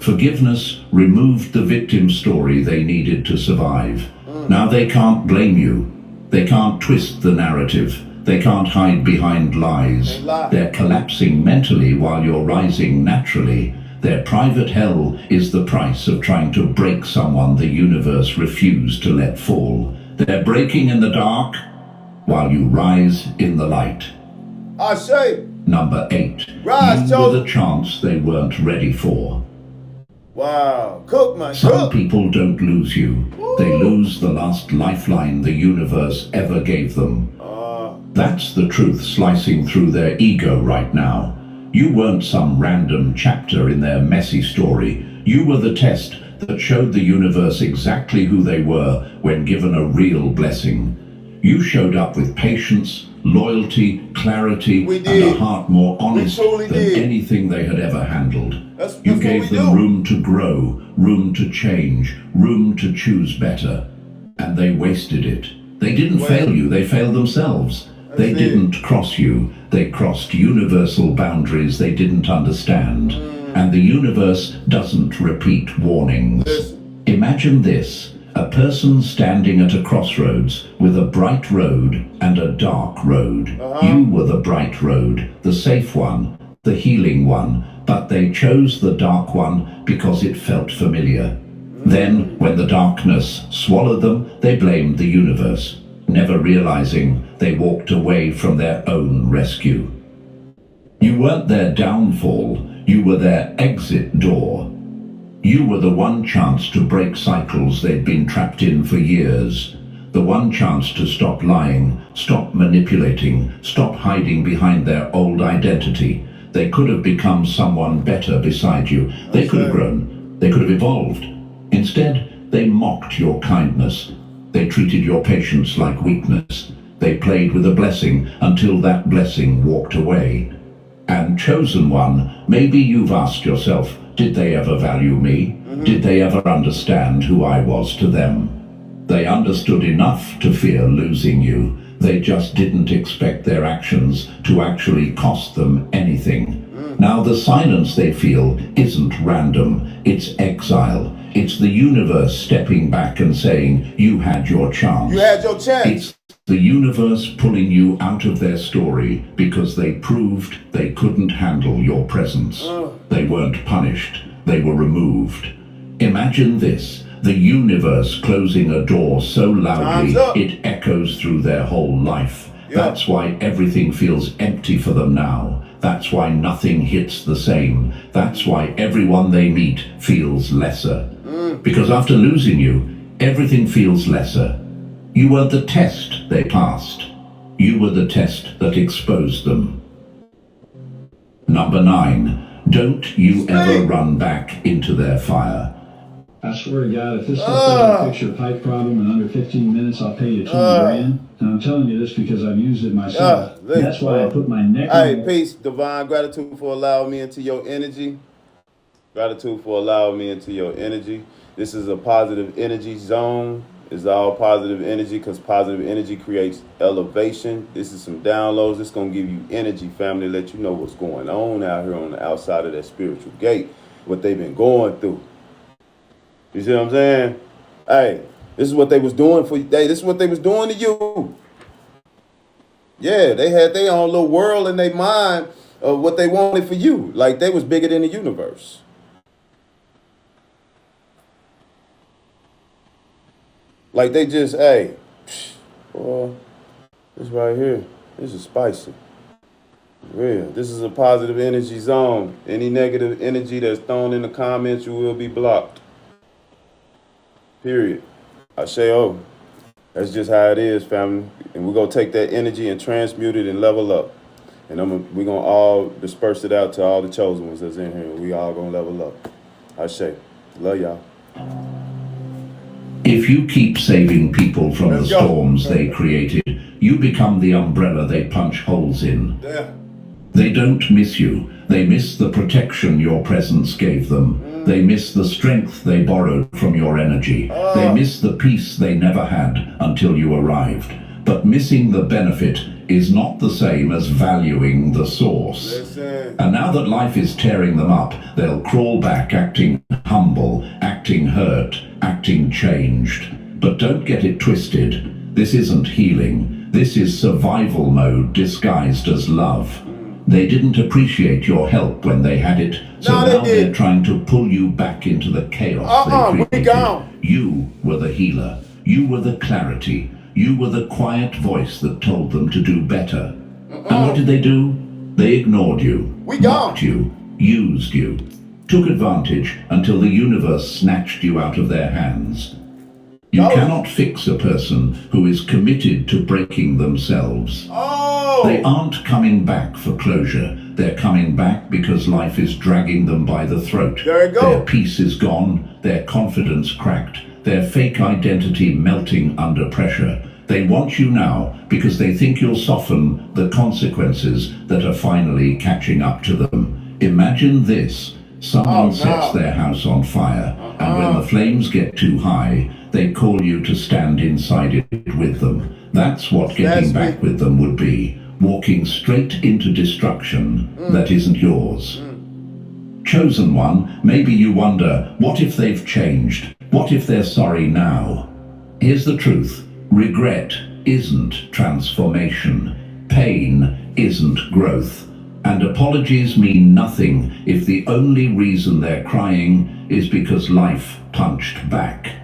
Forgiveness removed the victim story they needed to survive. Now they can't blame you. They can't twist the narrative. They can't hide behind lies. They're collapsing mentally while you're rising naturally. Their private hell is the price of trying to break someone the universe refused to let fall. They're breaking in the dark while you rise in the light. I say. Number 8. Rise, you were the chance they weren't ready for. Wow. Cook, man. Some people don't lose you. They lose the last lifeline the universe ever gave them. That's the truth slicing through their ego right now. You weren't some random chapter in their messy story. You were the test that showed the universe exactly who they were when given a real blessing. You showed up with patience, loyalty, clarity, and a heart more honest than anything they had ever handled. You gave them room to grow, room to change, room to choose better. And they wasted it. They didn't fail you, they failed themselves. They didn't cross you, they crossed universal boundaries they didn't understand. And the universe doesn't repeat warnings. Imagine this, a person standing at a crossroads with a bright road and a dark road. You were the bright road, the safe one, the healing one, but they chose the dark one because it felt familiar. Then, when the darkness swallowed them, they blamed the universe, never realizing they walked away from their own rescue. You weren't their downfall, you were their exit door. You were the one chance to break cycles they'd been trapped in for years. The one chance to stop lying, stop manipulating, stop hiding behind their old identity. They could have become someone better beside you. They could have grown. They could have evolved. Instead, they mocked your kindness. They treated your patience like weakness. They played with a blessing until that blessing walked away. And chosen one, maybe you've asked yourself, did they ever value me? Did they ever understand who I was to them? They understood enough to fear losing you. They just didn't expect their actions to actually cost them anything. Now the silence they feel isn't random, it's exile. It's the universe stepping back and saying, you had your chance. You had your chance. It's the universe pulling you out of their story because they proved they couldn't handle your presence. They weren't punished, they were removed. Imagine this, the universe closing a door so loudly it echoes through their whole life. That's why everything feels empty for them now. That's why nothing hits the same. That's why everyone they meet feels lesser. Because after losing you, everything feels lesser. You were the test they passed. You were the test that exposed them. Number 9, don't you ever run back into their fire. I swear to God, if this doesn't fix your pipe problem in under 15 minutes, I'll pay you 20 grand. And I'm telling you this because I've used it myself. That's why I put my neck on. Hey, peace, divine gratitude for allowing me into your energy. Gratitude for allowing me into your energy. This is a positive energy zone. It's all positive energy because positive energy creates elevation. This is some downloads. It's going to give you energy, family, let you know what's going on out here on the outside of that spiritual gate, what they've been going through. You see what I'm saying? Hey, this is what they was doing for you. Hey, this is what they was doing to you. Yeah, they had their own little world in their mind of what they wanted for you. Like they was bigger than the universe. Like they just, hey, boy, this right here, this is spicy. Real. This is a positive energy zone. Any negative energy that's thrown in the comments, you will be blocked. Period. I say, oh, that's just how it is, family. And we're going to take that energy and transmute it and level up. And we're going to all disperse it out to all the chosen ones that's in here. We all going to level up. I say, love y'all. If you keep saving people from the storms they created, you become the umbrella they punch holes in. Yeah. They don't miss you. They miss the protection your presence gave them. They miss the strength they borrowed from your energy. They miss the peace they never had until you arrived. But missing the benefit is not the same as valuing the source. Listen. And now that life is tearing them up, they'll crawl back acting humble, acting hurt, acting changed. But don't get it twisted. This isn't healing. This is survival mode disguised as love. They didn't appreciate your help when they had it, so now they're trying to pull you back into the chaos they created. You were the healer. You were the clarity. You were the quiet voice that told them to do better. And what did they do? They ignored you, mocked you, used you, took advantage until the universe snatched you out of their hands. You cannot fix a person who is committed to breaking themselves. They aren't coming back for closure. They're coming back because life is dragging them by the throat. Their peace is gone, their confidence cracked, their fake identity melting under pressure. They want you now because they think you'll soften the consequences that are finally catching up to them. Imagine this. Someone sets their house on fire, and when the flames get too high, they call you to stand inside it with them. That's what getting back with them would be. Walking straight into destruction that isn't yours. Chosen one, maybe you wonder, what if they've changed? What if they're sorry now? Here's the truth. Regret isn't transformation. Pain isn't growth. And apologies mean nothing if the only reason they're crying is because life punched back.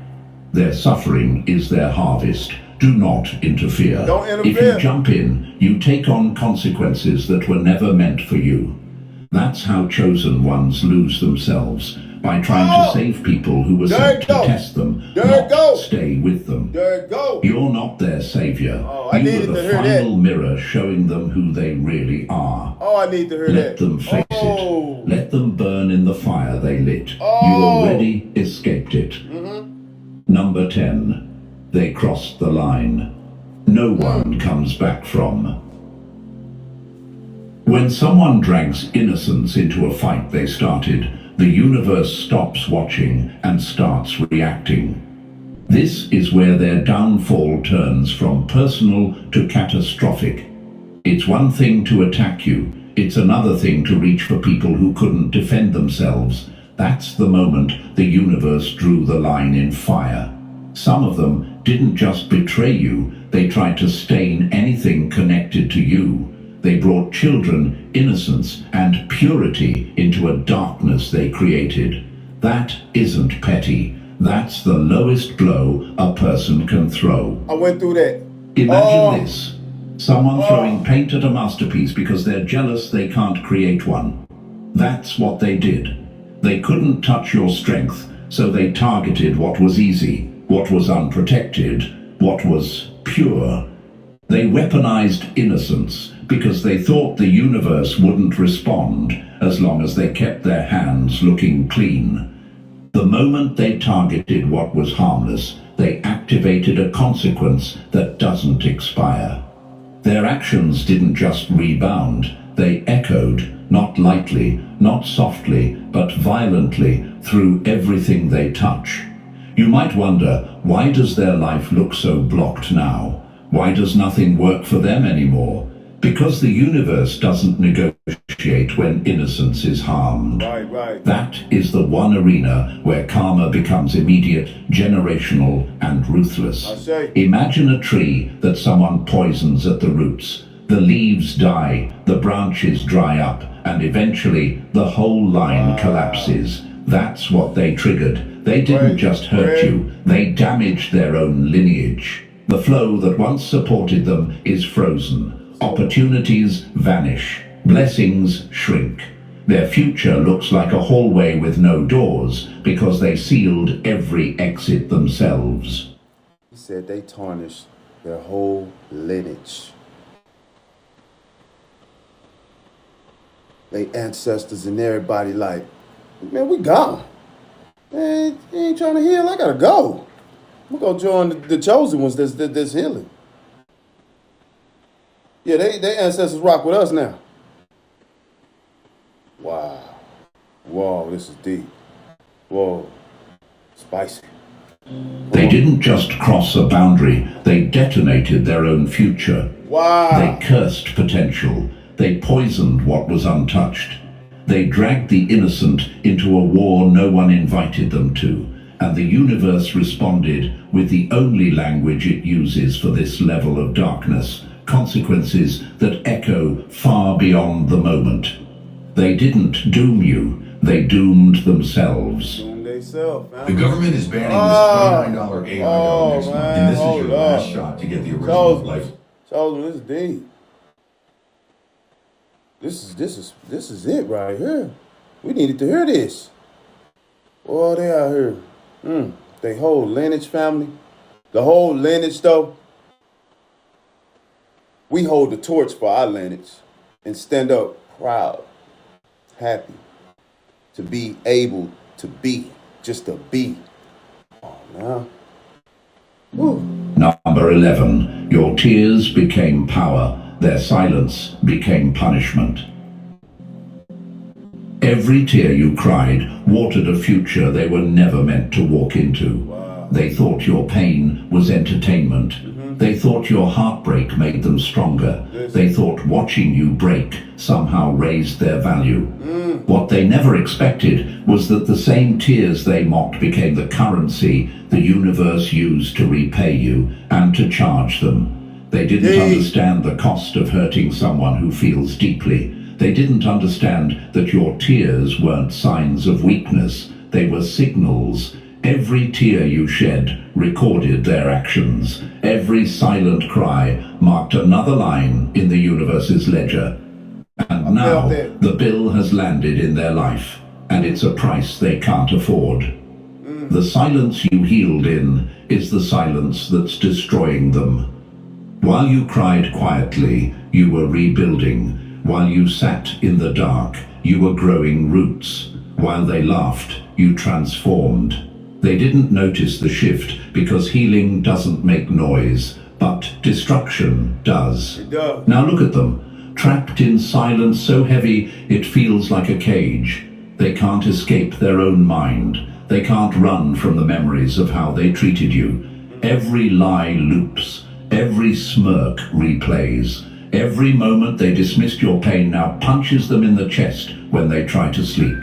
Their suffering is their harvest. Do not interfere. Don't interfere. If you jump in, you take on consequences that were never meant for you. That's how chosen ones lose themselves, by trying to save people who were sent to test them, not stay with them. You're not their savior. You were the final mirror showing them who they really are. I need to hear that. Let them face it. Let them burn in the fire they lit. You already escaped it. Number 10. They crossed the line. No one comes back from. When someone drags innocence into a fight they started, the universe stops watching and starts reacting. This is where their downfall turns from personal to catastrophic. It's one thing to attack you. It's another thing to reach for people who couldn't defend themselves. That's the moment the universe drew the line in fire. Some of them didn't just betray you, they tried to stain anything connected to you. They brought children, innocence, and purity into a darkness they created. That isn't petty. That's the lowest blow a person can throw. I went through that. Imagine this. Someone throwing paint at a masterpiece because they're jealous they can't create one. That's what they did. They couldn't touch your strength, so they targeted what was easy, what was unprotected, what was pure. They weaponized innocence because they thought the universe wouldn't respond as long as they kept their hands looking clean. The moment they targeted what was harmless, they activated a consequence that doesn't expire. Their actions didn't just rebound, they echoed, not lightly, not softly, but violently through everything they touch. You might wonder, why does their life look so blocked now? Why does nothing work for them anymore? Because the universe doesn't negotiate when innocence is harmed. Right. That is the one arena where karma becomes immediate, generational, and ruthless. Imagine a tree that someone poisons at the roots. The leaves die, the branches dry up, and eventually the whole line collapses. That's what they triggered. They didn't just hurt you, they damaged their own lineage. The flow that once supported them is frozen. Opportunities vanish. Blessings shrink. Their future looks like a hallway with no doors because they sealed every exit themselves. He said they tarnished their whole lineage. They ancestors and everybody like, man, we gone. Man, you ain't trying to heal. I gotta go. I'm gonna join the chosen ones that's healing. Yeah, they ancestors rock with us now. Wow. Whoa, this is deep. Whoa. Spicy. They didn't just cross a boundary, they detonated their own future. Wow. They cursed potential. They poisoned what was untouched. They dragged the innocent into a war no one invited them to, and the universe responded with the only language it uses for this level of darkness, consequences that echo far beyond the moment. They didn't doom you, they doomed themselves. The government is banning this $29 AI dog next month, and this is your last shot to get the original life. Chosen, this is deep. This is it right here. We needed to hear this. Oh, they out here. They whole lineage family. The whole lineage though. We hold the torch for our lineage and stand up proud, happy to be able to be, just to be. Oh, man. Woo. Number 11, your tears became power. Their silence became punishment. Every tear you cried watered a future they were never meant to walk into. Wow. They thought your pain was entertainment. They thought your heartbreak made them stronger. They thought watching you break somehow raised their value. What they never expected was that the same tears they mocked became the currency the universe used to repay you and to charge them. They didn't understand the cost of hurting someone who feels deeply. They didn't understand that your tears weren't signs of weakness. They were signals. Every tear you shed recorded their actions. Every silent cry marked another line in the universe's ledger. And now the bill has landed in their life, and it's a price they can't afford. The silence you healed in is the silence that's destroying them. While you cried quietly, you were rebuilding. While you sat in the dark, you were growing roots. While they laughed, you transformed. They didn't notice the shift because healing doesn't make noise, but destruction does. It does. Now look at them, trapped in silence so heavy it feels like a cage. They can't escape their own mind. They can't run from the memories of how they treated you. Every lie loops. Every smirk replays. Every moment they dismissed your pain now punches them in the chest when they try to sleep.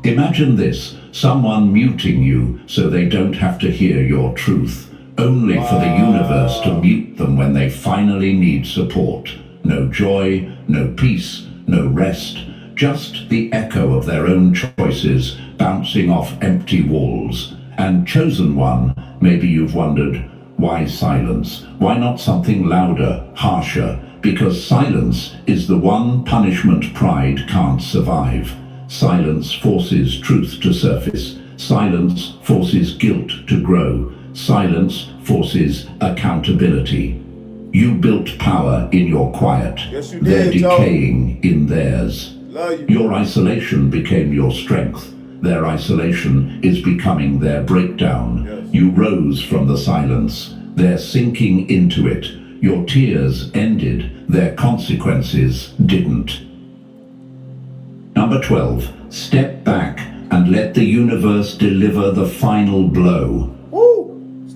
Imagine this, someone muting you so they don't have to hear your truth, only for the universe to mute them when they finally need support. No joy, no peace, no rest, just the echo of their own choices bouncing off empty walls. And chosen one, maybe you've wondered, why silence? Why not something louder, harsher? Because silence is the one punishment pride can't survive. Silence forces truth to surface. Silence forces guilt to grow. Silence forces accountability. You built power in your quiet. Yes, you They're did, decaying in theirs. Love you. Your isolation became your strength. Their isolation is becoming their breakdown. Yes. You rose from the silence. They're sinking into it. Your tears ended. Their consequences didn't. Number 12. Step back and let the universe deliver the final blow.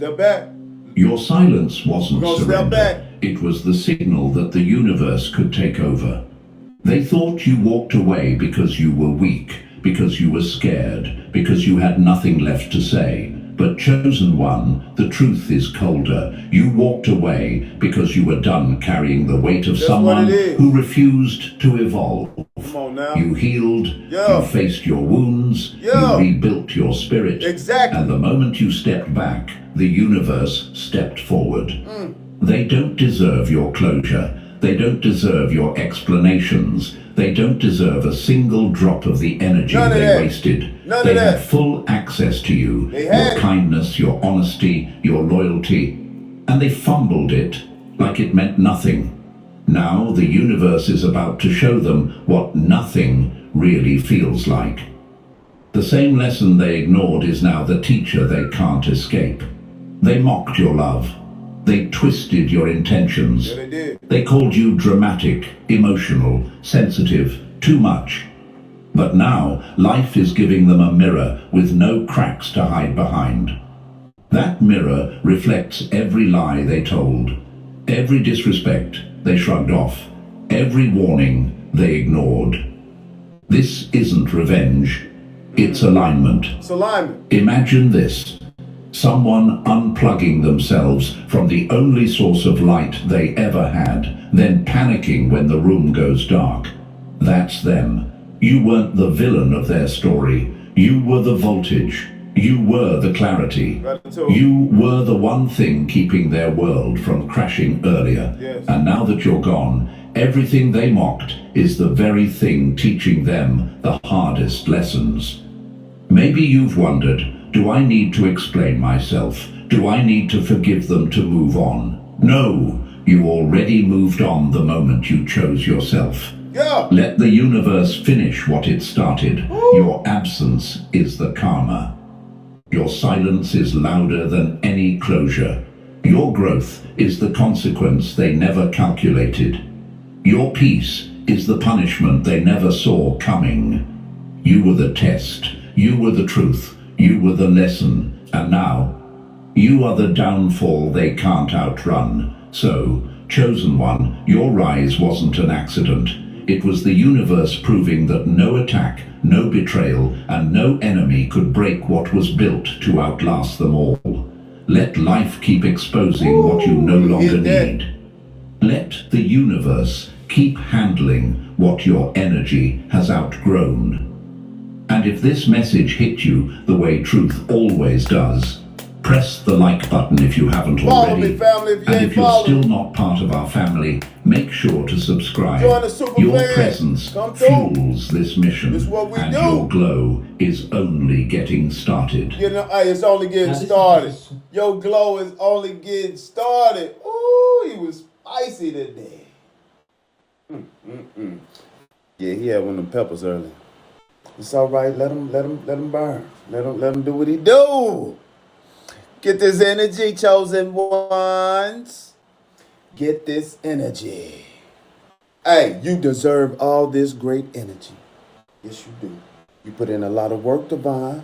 Step back. Your silence wasn't We're gonna step surrender. back. It was the signal that the universe could take over. They thought you walked away because you were weak, because you were scared, because you had nothing left to say. But chosen one, the truth is colder. You walked away because you were done carrying the weight of someone who refused to evolve. Come on now. You healed, Yeah. you faced your wounds, Yeah. you rebuilt your spirit. Exactly. And the moment you stepped back, the universe stepped forward. They don't deserve your closure. They don't deserve your explanations. They don't deserve a single drop of the energy None of they that. wasted. None They of that. had full access to you, They your had it. kindness, your honesty, your loyalty, and they fumbled it like it meant nothing. Now the universe is about to show them what nothing really feels like. The same lesson they ignored is now the teacher they can't escape. They mocked your love. They twisted your intentions. Yeah, they did. They called you dramatic, emotional, sensitive, too much. But now, life is giving them a mirror with no cracks to hide behind. That mirror reflects every lie they told, every disrespect they shrugged off, every warning they ignored. This isn't revenge, it's alignment. It's alignment. Imagine this. Someone unplugging themselves from the only source of light they ever had, then panicking when the room goes dark. That's them. You weren't the villain of their story. You were the voltage. You were the clarity. Gratitude. You were the one thing keeping their world from crashing earlier. Yes. And now that you're gone, everything they mocked is the very thing teaching them the hardest lessons. Maybe you've wondered, do I need to explain myself? Do I need to forgive them to move on? No, you already moved on the moment you chose yourself. Yeah. Let the universe finish what it started. Your absence is the karma. Your silence is louder than any closure. Your growth is the consequence they never calculated. Your peace is the punishment they never saw coming. You were the test. You were the truth. You were the lesson. And now, you are the downfall they can't outrun. So, chosen one, your rise wasn't an accident. It was the universe proving that no attack, no betrayal, and no enemy could break what was built to outlast them all. Let life keep exposing what you no longer need. Let the universe keep handling what your energy has outgrown. And if this message hit you the way truth always does, press the like button if you haven't Follow already. me, family, if you And ain't if you're following. still not part of our family, make sure to subscribe. Join the super Your fans. presence Come through. fuels this mission. This is what we and do. your glow is only getting started. You know, hey, it's only getting started. Your glow is only getting started. Ooh, he was spicy today. Yeah, he had one of them peppers earlier. It's all right. Let him burn. Let him do what he do. Get this energy, chosen ones. Get this energy. Hey, you deserve all this great energy. Yes, you do. You put in a lot of work, Divine.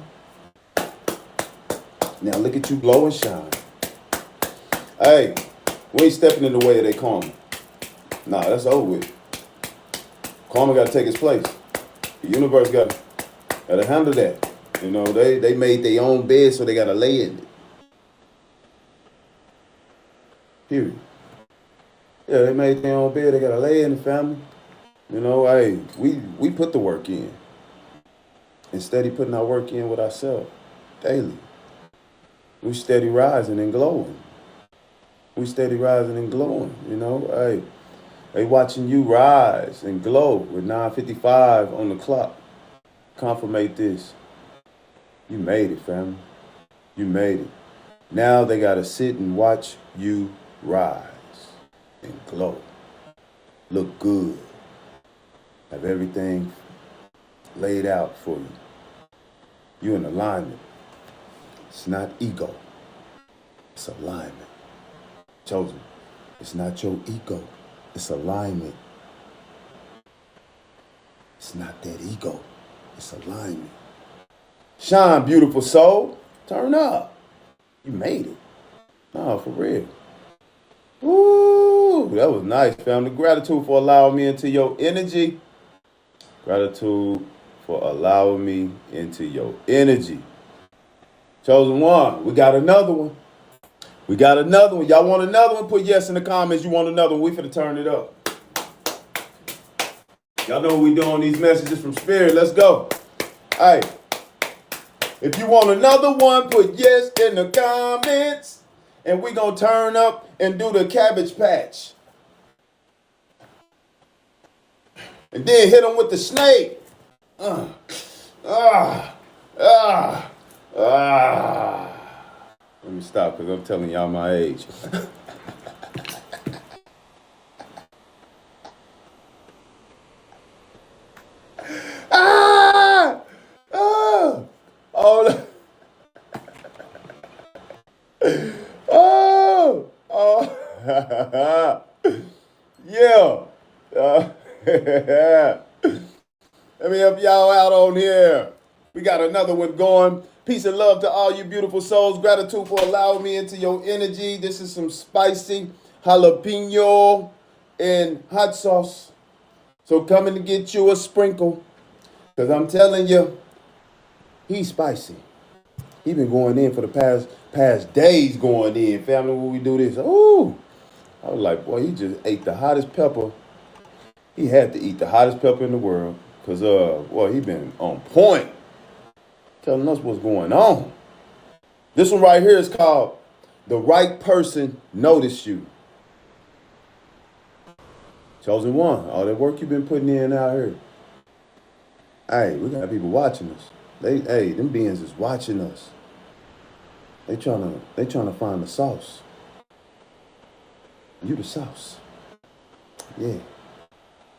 Now look at you glow and shine. Hey, we ain't stepping in the way of their karma. Nah, that's over with. Karma got to take its place. The universe got to handle that. You know, they made their own bed, so they got to lay in it. Period. Yeah, they made their own bed. They got to lay in the family. You know, hey, we put the work in. And steady putting our work in with ourselves daily. We steady rising and glowing. We steady rising and glowing, you know. Hey, they watching you rise and glow with 9:55 on the clock. Confirmate this. You made it, family. You made it. Now they got to sit and watch you rise and glow. Look good. Have everything laid out for you. You in alignment. It's not ego. It's alignment. Chosen. It's not your ego. It's alignment. It's not that ego. It's alignment. Shine, beautiful soul. Turn up. You made it. No, for real. Woo, that was nice, family. Gratitude for allowing me into your energy. Gratitude for allowing me into your energy. Chosen one, we got another one. We got another one. Y'all want another one? Put yes in the comments. You want another one? We finna turn it up. Y'all know what we doing, these messages from Spirit. Let's go. All right. If you want another one, put yes in the comments. And we gonna turn up and do the Cabbage Patch. And then hit them with the snake. Let me stop because I'm telling y'all my age. Yeah. Let me help y'all out on here. We got another one going. Peace and love to all you beautiful souls. Gratitude for allowing me into your energy. This is some spicy jalapeno and hot sauce. So coming to get you a sprinkle. Because I'm telling you, he's spicy. He been going in for the past days going in. Family, when we do this. Ooh. I was like, boy, he just ate the hottest pepper. He had to eat the hottest pepper in the world. Because, boy, he been on point. Telling us what's going on. This one right here is called The Right Person Noticed You. Chosen one. All that work you've been putting in out here. Hey, we got people watching us. Them beings is watching us. They trying to find the sauce. You the sauce. Yeah.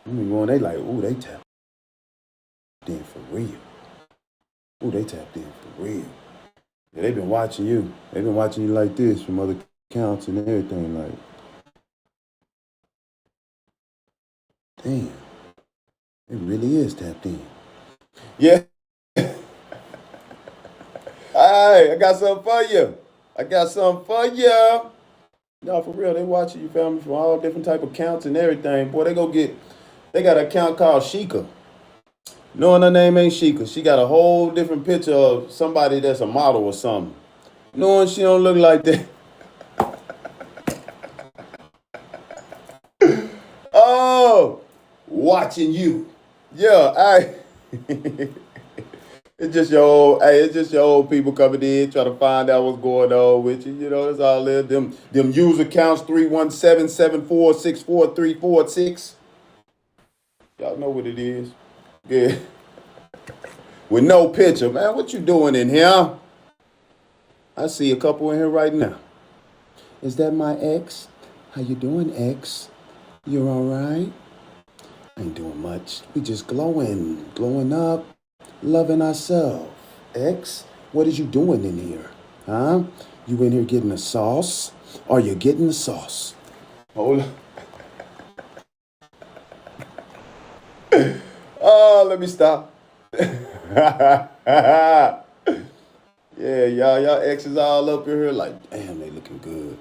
I mean, when they like, ooh, they tapped in for real. Ooh, they tapped in for real. Yeah, they've been watching you. They've been watching you like this from other accounts and everything. Like, damn, it really is tapped in. Yeah. Hey, I got something for you. No, for real, they watching you, family, from all different type of accounts and everything. Boy, they got an account called Sheikah. Knowing her name ain't Sheikah. She got a whole different picture of somebody that's a model or something. Knowing she don't look like that. Oh, watching you. Yeah, it's just your old people coming in, trying to find out what's going on with you. You know, that's all there. Them user accounts 317-746-4346. Y'all know what it is. Yeah. With no picture, man. What you doing in here? I see a couple in here right now. Is that my ex? How you doing, ex? You all right? I ain't doing much. We just glowing up, loving ourselves. Ex, what is you doing in here? Huh? You in here getting the sauce? Are you getting the sauce? Hold on. Oh, let me stop. Yeah, y'all exes all up in here like, damn, they looking good.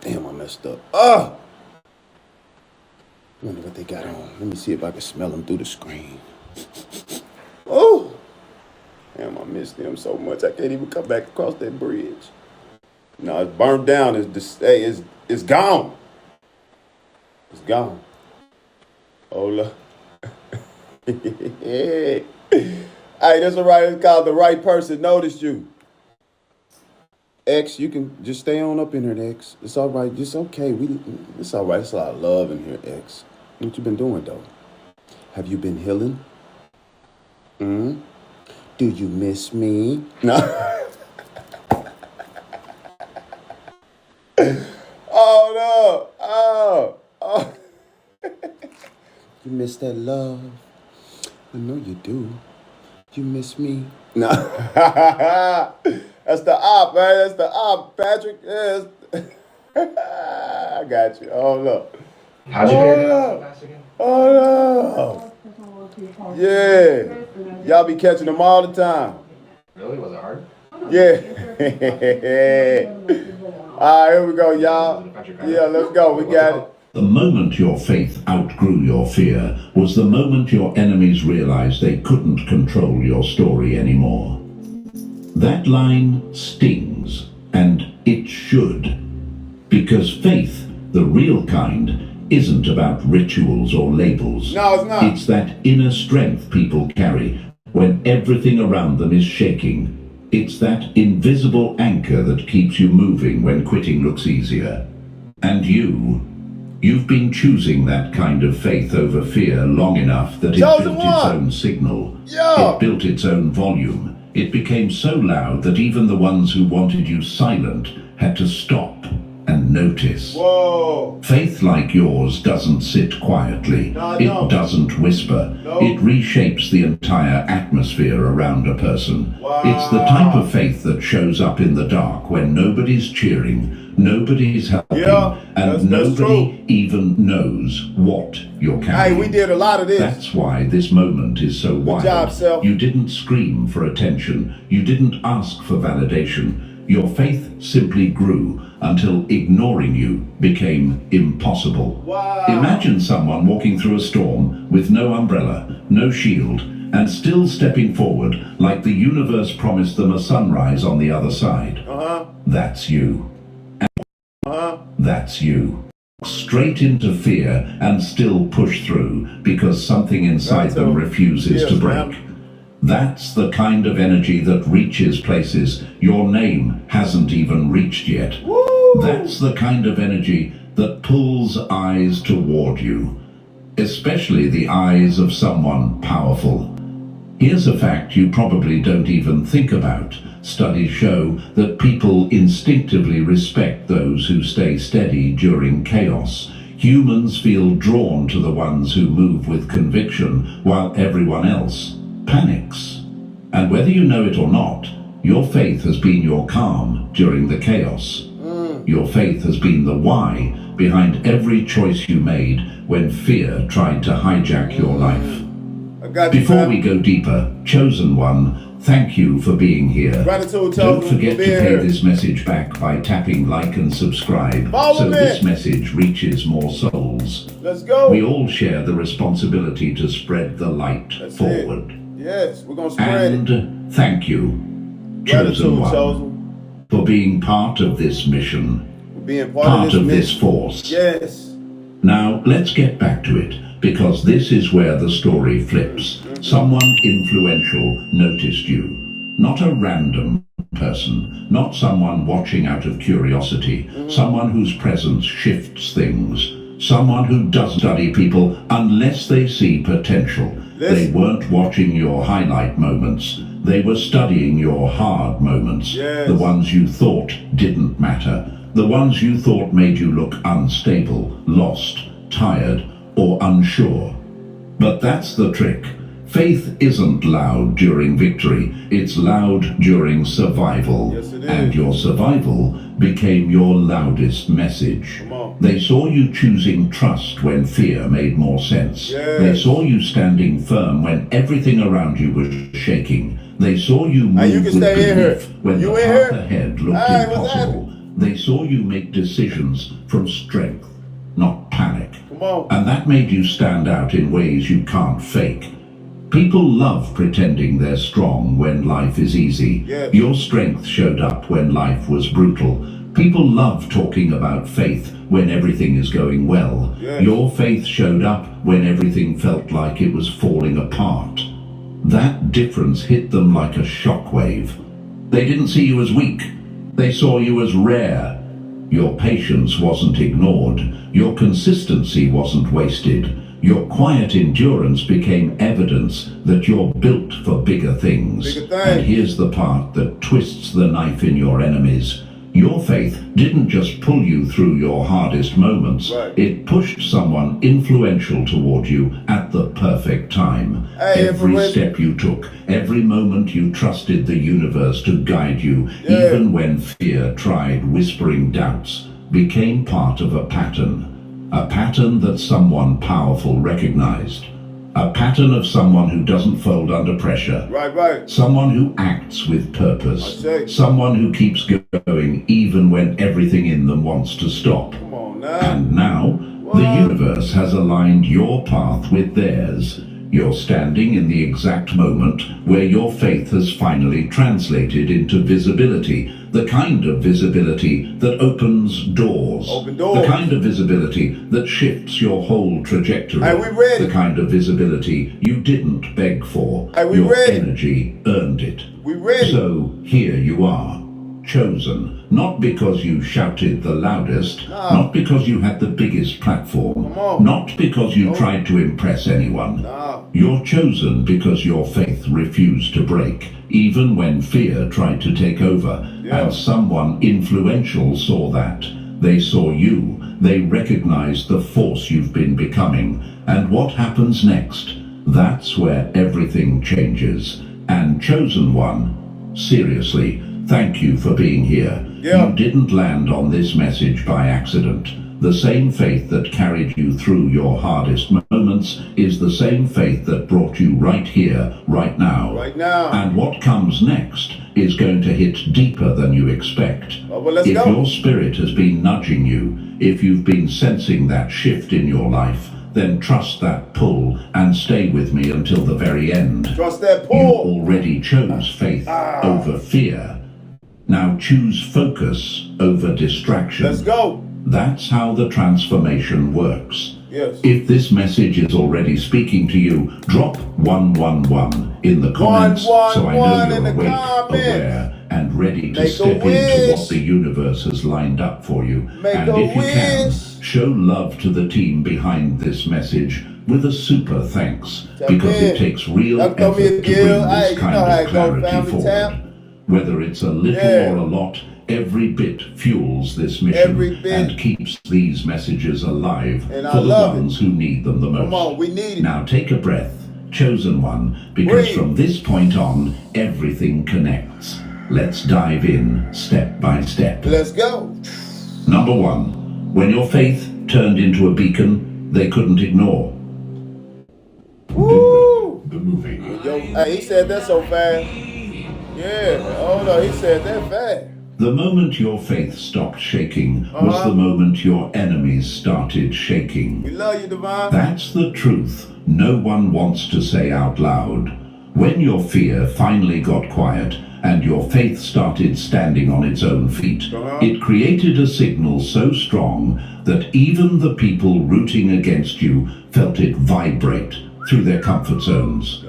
Damn, I messed up. I wonder what they got on. Let me see if I can smell them through the screen. Oh, damn, I miss them so much. I can't even come back across that bridge. No, it's burned down. It's gone. It's gone. Hold up. Hey, that's all right. It's called The Right Person Noticed You. X, you can just stay on up in here, X. It's all right. It's okay. It's all right. It's a lot of love in here, X. What you been doing, though? Have you been healing? Do you miss me? No. Oh, no. Oh. You miss that love? I know you do. You miss me? No. That's the op, man. That's the op, Patrick. Yes. I got you. Oh, look. How'd you figure it out so fast again? Oh, no. Yeah. Y'all be catching them all the time. Really? Was it hard? Yeah. All right, here we go, y'all. Yeah, let's go. We got it. The moment your faith outgrew your fear was the moment your enemies realized they couldn't control your story anymore. That line stings, and it should. Because faith, the real kind, isn't about rituals or labels. No, it's not. It's that inner strength people carry when everything around them is shaking. It's that invisible anchor that keeps you moving when quitting looks easier. And you've been choosing that kind of faith over fear long enough that it built its own signal. Yeah. It built its own volume. It became so loud that even the ones who wanted you silent had to stop and notice. Whoa. Faith like yours doesn't sit quietly. No. It doesn't whisper. No. It reshapes the entire atmosphere around a person. Wow. It's the type of faith that shows up in the dark when nobody's cheering, nobody's helping, and nobody even knows what you're carrying. Hey, we did a lot of this. That's why this moment is so wild. Good job, Self. You didn't scream for attention. You didn't ask for validation. Your faith simply grew until ignoring you became impossible. Wow. Imagine someone walking through a storm with no umbrella, no shield, and still stepping forward like the universe promised them a sunrise on the other side. That's you. That's you. Straight into fear and still push through because something inside them refuses to break. That's the kind of energy that reaches places your name hasn't even reached yet. Woo! That's the kind of energy that pulls eyes toward you, especially the eyes of someone powerful. Here's a fact you probably don't even think about. Studies show that people instinctively respect those who stay steady during chaos. Humans feel drawn to the ones who move with conviction while everyone else panics. And whether you know it or not, your faith has been your calm during the chaos. Your faith has been the why behind every choice you made when fear tried to hijack your life. Before we go deeper, Chosen One, thank you for being here. Gratitude, Don't Chosen, forget for to being pay here. this message back by tapping like and subscribe Follow me. this message reaches more souls. Let's go. We all share the responsibility to spread the light forward. Yes, we're going to spread it. And thank you, Gratitude, Chosen One, Chosen. for being part of this mission, For being part part of of this this force. Yes. Now, let's get back to it, because this is where the story flips. Someone influential noticed you. Not a random person, not someone watching out of curiosity, someone whose presence shifts things, someone who doesn't study people unless they see potential. They weren't watching your highlight moments. They were studying your hard moments, the ones you thought didn't matter, the ones you thought made you look unstable, lost, tired, or unsure. But that's the trick. Faith isn't loud during victory, it's loud during survival. Yes, it is. And your survival became your loudest message. Come on. They saw you choosing trust when fear made more sense. They saw you standing firm when everything around you was shaking. They saw you move you can with stay in here. belief when You the in path here? ahead looked Hey, what's impossible. They saw you make decisions from strength, not panic. Come on. And that made you stand out in ways you can't fake. People love pretending they're strong when life is easy. Yes. Your strength showed up when life was brutal. People love talking about faith when everything is going well. Yes. Your faith showed up when everything felt like it was falling apart. That difference hit them like a shockwave. They didn't see you as weak. They saw you as rare. Your patience wasn't ignored. Your consistency wasn't wasted. Your quiet endurance became evidence that you're built for bigger things. Bigger things. And here's the part that twists the knife in your enemies. Your faith didn't just pull you through your hardest moments. Right. It pushed someone influential toward you at the perfect time. Hey, Every influential. step you took, every moment you trusted the universe to guide you, even when fear tried whispering doubts, became part of a pattern that someone powerful recognized. A pattern of someone who doesn't fold under pressure. Right. Someone who acts with purpose. I say. Someone who keeps going even when everything in them wants to stop. Come on now. And now, the universe has aligned your path with theirs. You're standing in the exact moment where your faith has finally translated into visibility. The kind of visibility that opens doors. Open doors. The kind of visibility that shifts your whole trajectory. Are we ready? The kind of visibility you didn't beg for. Are we your ready? energy earned it. We ready? So here you are, chosen, not because you shouted the loudest, not because you had the biggest platform, not because you tried to impress anyone. You're chosen because your faith refused to break, even when fear tried to take over, and someone influential saw that. They saw you, they recognized the force you've been becoming, and what happens next? That's where everything changes. And chosen one, seriously, thank you for being here. You didn't land on this message by accident. The same faith that carried you through your hardest moments is the same faith that brought you right here, right now. Right now. And what comes next is going to hit deeper than you expect. Let's If go. your spirit has been nudging you, if you've been sensing that shift in your life, then trust that pull and stay with me until the very end. Trust that You pull. already chose faith over fear. Now choose focus over distraction. Let's go. That's how the transformation works. Yes. If this message is already speaking to you, drop 111 in the comments so I 111 know in you're the awake, comments. aware, and ready to Make a step into wish. what the universe has lined up for you. Make and a if you can, wish. show love to the team behind this message with a super thanks, Tap because in. it takes real Now, effort throw me a to bring deal. Hey, this you kind know how of it go, clarity family forward. tap. Whether it's a little Yeah. or a lot, every bit fuels this mission Every bit. and keeps these messages alive And I for the love ones who need them the most. Come on, we need it. Now take a breath, chosen one, because Breathe. from this point on, everything connects. Let's dive in step by step. Let's go. Number one, when your faith turned into a beacon they couldn't ignore. Woo! The movie. Yo, hey, he said that so fast. Yeah, hold on, he said that fast. The moment your faith stopped shaking was the moment your enemies started shaking. We love you, Divine. That's the truth no one wants to say out loud. When your fear finally got quiet and your faith started standing on its own feet, it created a signal so strong that even the people rooting against you felt it vibrate through their comfort zones.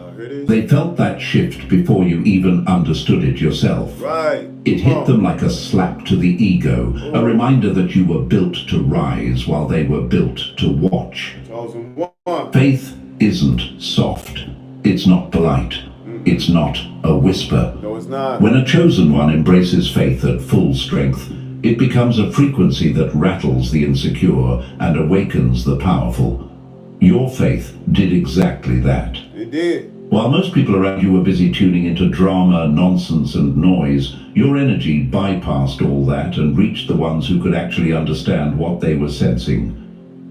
They felt that shift before you even understood it yourself. Right. It hit them like a slap to the ego, a reminder that you were built to rise while they were built to watch. Chosen one. Faith isn't soft. It's not polite. It's not a whisper. No, it's not. When a chosen one embraces faith at full strength, it becomes a frequency that rattles the insecure and awakens the powerful. Your faith did exactly that. It did. While most people around you were busy tuning into drama, nonsense, and noise, your energy bypassed all that and reached the ones who could actually understand what they were sensing.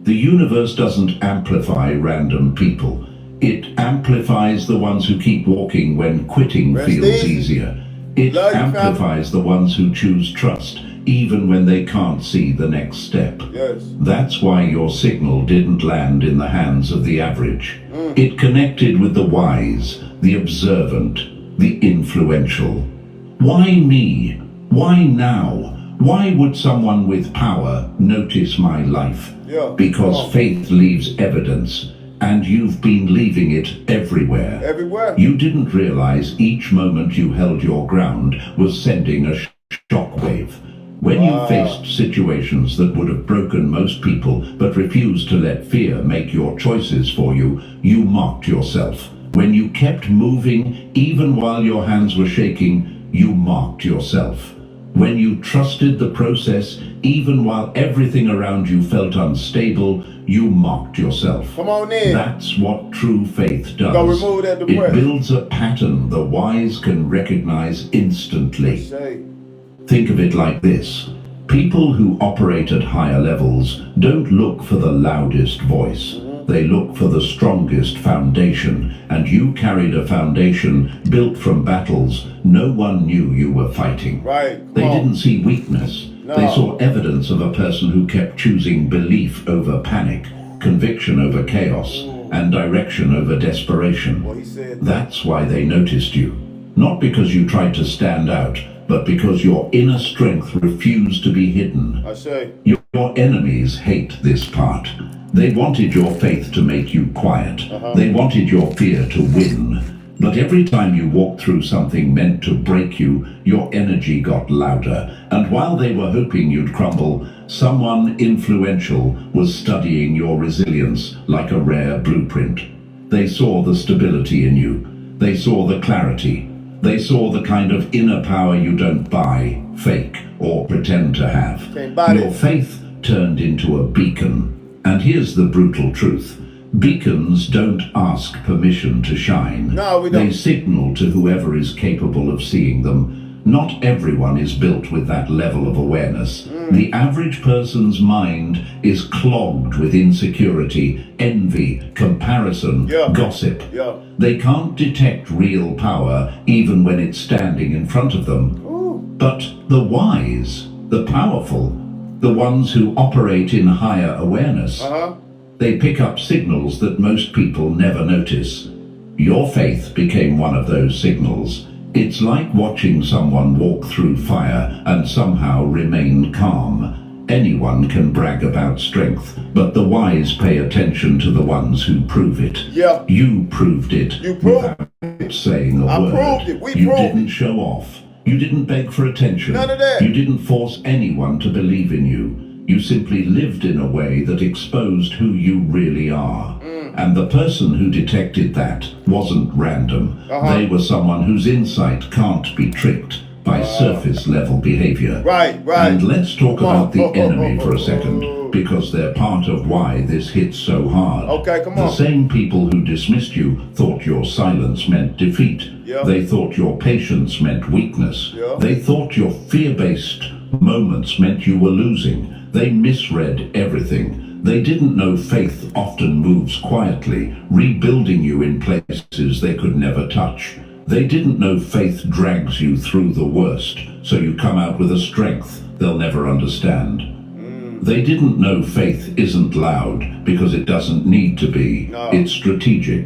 The universe doesn't amplify random people. It amplifies the ones who keep walking when quitting Rest feels easy. easier. It Love you, amplifies the ones who choose trust, even when they can't see the next step. Yes. That's why your signal didn't land in the hands of the average. It connected with the wise, the observant, the influential. Why me? Why now? Why would someone with power notice my life? Yeah. Because faith leaves evidence, and you've been leaving it everywhere. Everywhere. You didn't realize each moment you held your ground was sending a shockwave. When you faced situations that would have broken most people but refused to let fear make your choices for you, you mocked yourself. When you kept moving, even while your hands were shaking, you mocked yourself. When you trusted the process, even while everything around you felt unstable, you mocked yourself. Come on in. That's what true faith does. Go remove that It depression. builds a pattern the wise can recognize instantly. Say. Think of it like this. People who operate at higher levels don't look for the loudest voice. They look for the strongest foundation, and you carried a foundation built from battles no one knew you were fighting. Right. They didn't see weakness. No. They saw evidence of a person who kept choosing belief over panic, conviction over chaos, and direction over desperation. Well, he said That's why they noticed you. Not because you tried to stand out, but because your inner strength refused to be hidden. I say. Your enemies hate this part. They wanted your faith to make you quiet. They wanted your fear to win. But every time you walked through something meant to break you, your energy got louder. And while they were hoping you'd crumble, someone influential was studying your resilience like a rare blueprint. They saw the stability in you. They saw the clarity. They saw the kind of inner power you don't buy, fake, or pretend to have. Can't buy Your it. faith turned into a beacon. And here's the brutal truth. Beacons don't ask permission to shine. No, we don't. They signal to whoever is capable of seeing them. Not everyone is built with that level of awareness. The average person's mind is clogged with insecurity, envy, comparison, gossip. Yeah. They can't detect real power even when it's standing in front of them. But the wise, the powerful, the ones who operate in higher awareness, they pick up signals that most people never notice. Your faith became one of those signals. It's like watching someone walk through fire and somehow remain calm. Anyone can brag about strength, but the wise pay attention to the ones who prove it. Yeah. You proved it. You proved without saying a I word. proved it. We you proved didn't show off. You didn't beg for attention. None of that. You didn't force anyone to believe in you. You simply lived in a way that exposed who you really are. And the person who detected that wasn't random. They were someone whose insight can't be tricked by surface level behavior. Right. And let's talk Come on. about the enemy for a second, because they're part of why this hits so hard. Okay, come The on. same people who dismissed you thought your silence meant defeat. Yeah. They thought your patience meant weakness. Yeah. They thought your fear-based moments meant you were losing. They misread everything. They didn't know faith often moves quietly, rebuilding you in places they could never touch. They didn't know faith drags you through the worst, so you come out with a strength they'll never understand. They didn't know faith isn't loud because it doesn't need to be. No. It's strategic.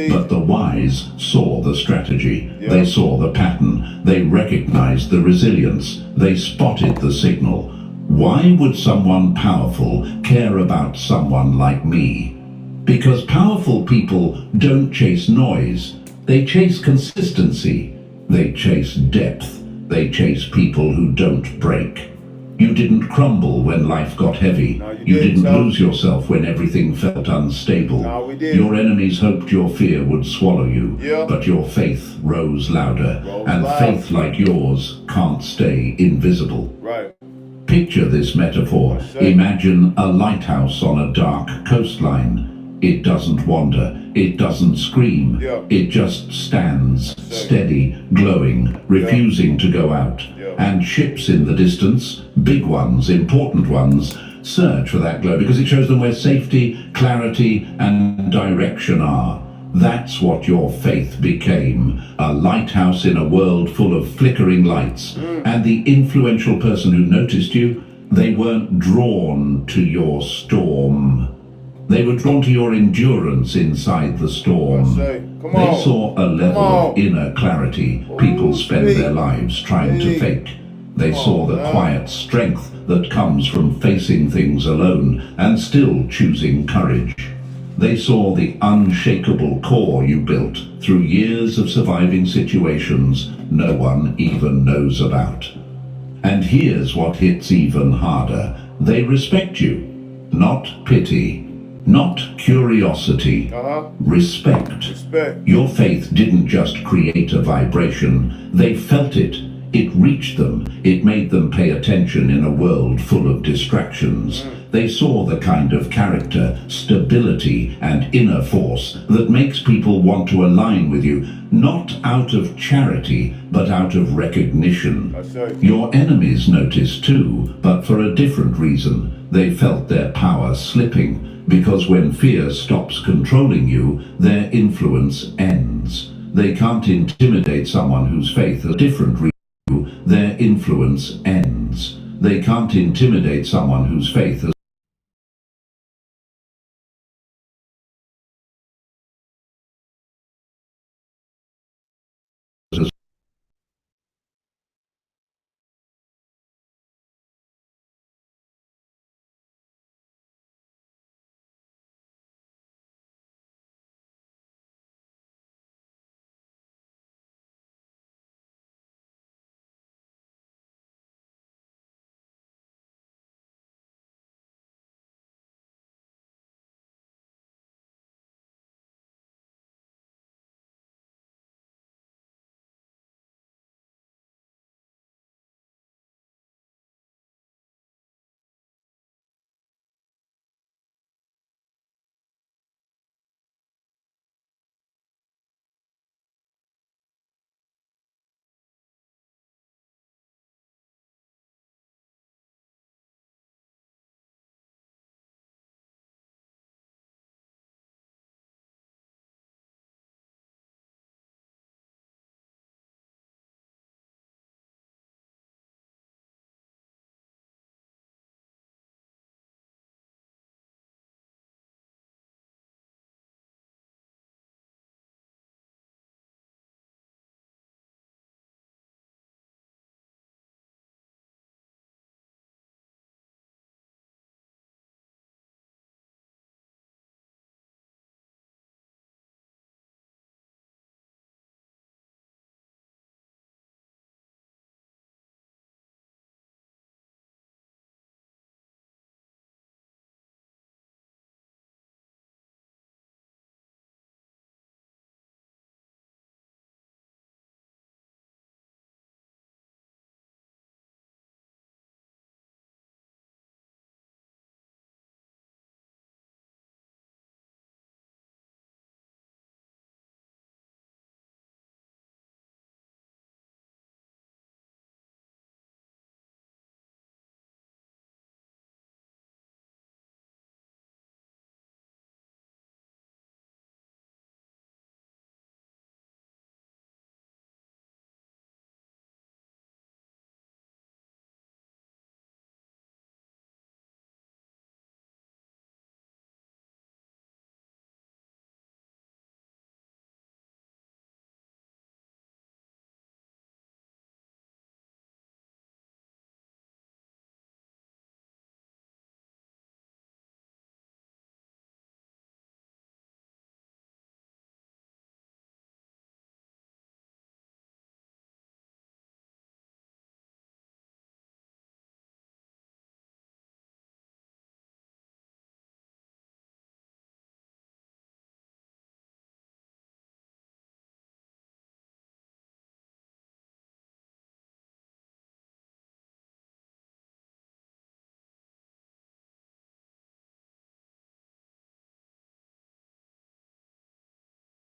But the wise saw the strategy. Yeah. They saw the pattern. They recognized the resilience. They spotted the signal. Why would someone powerful care about someone like me? Because powerful people don't chase noise. They chase consistency. They chase depth. They chase people who don't break. You didn't crumble when life got heavy. No, you didn't so. lose yourself when everything felt unstable. No, we did. Your enemies hoped your fear would swallow you. Yeah. But your faith rose louder. And loud. faith like yours can't stay invisible. Right. Picture this metaphor. Imagine a lighthouse on a dark coastline. It doesn't wander. It doesn't scream. Yeah. It just stands, steady, glowing, refusing to go out. Yeah. And ships in the distance, big ones, important ones, search for that glow because it shows them where safety, clarity, and direction are. That's what your faith became, a lighthouse in a world full of flickering lights. And the influential person who noticed you, they weren't drawn to your storm. They were drawn to your endurance inside the storm. Come They on. saw a level of inner clarity people spend their lives trying to fake. They saw the quiet strength that comes from facing things alone and still choosing courage. They saw the unshakable core you built through years of surviving situations no one even knows about. And here's what hits even harder. They respect you, not pity, not curiosity, respect. Respect. Your faith didn't just create a vibration, they felt it. It reached them. It made them pay attention in a world full of distractions. They saw the kind of character, stability, and inner force that makes people want to align with you, not out of charity, but out of recognition. Your enemies noticed too, but for a different reason. They felt their power slipping, because when fear stops controlling you, their influence ends. They can't intimidate someone whose faith is different reason. Their influence ends. They can't intimidate someone whose faith is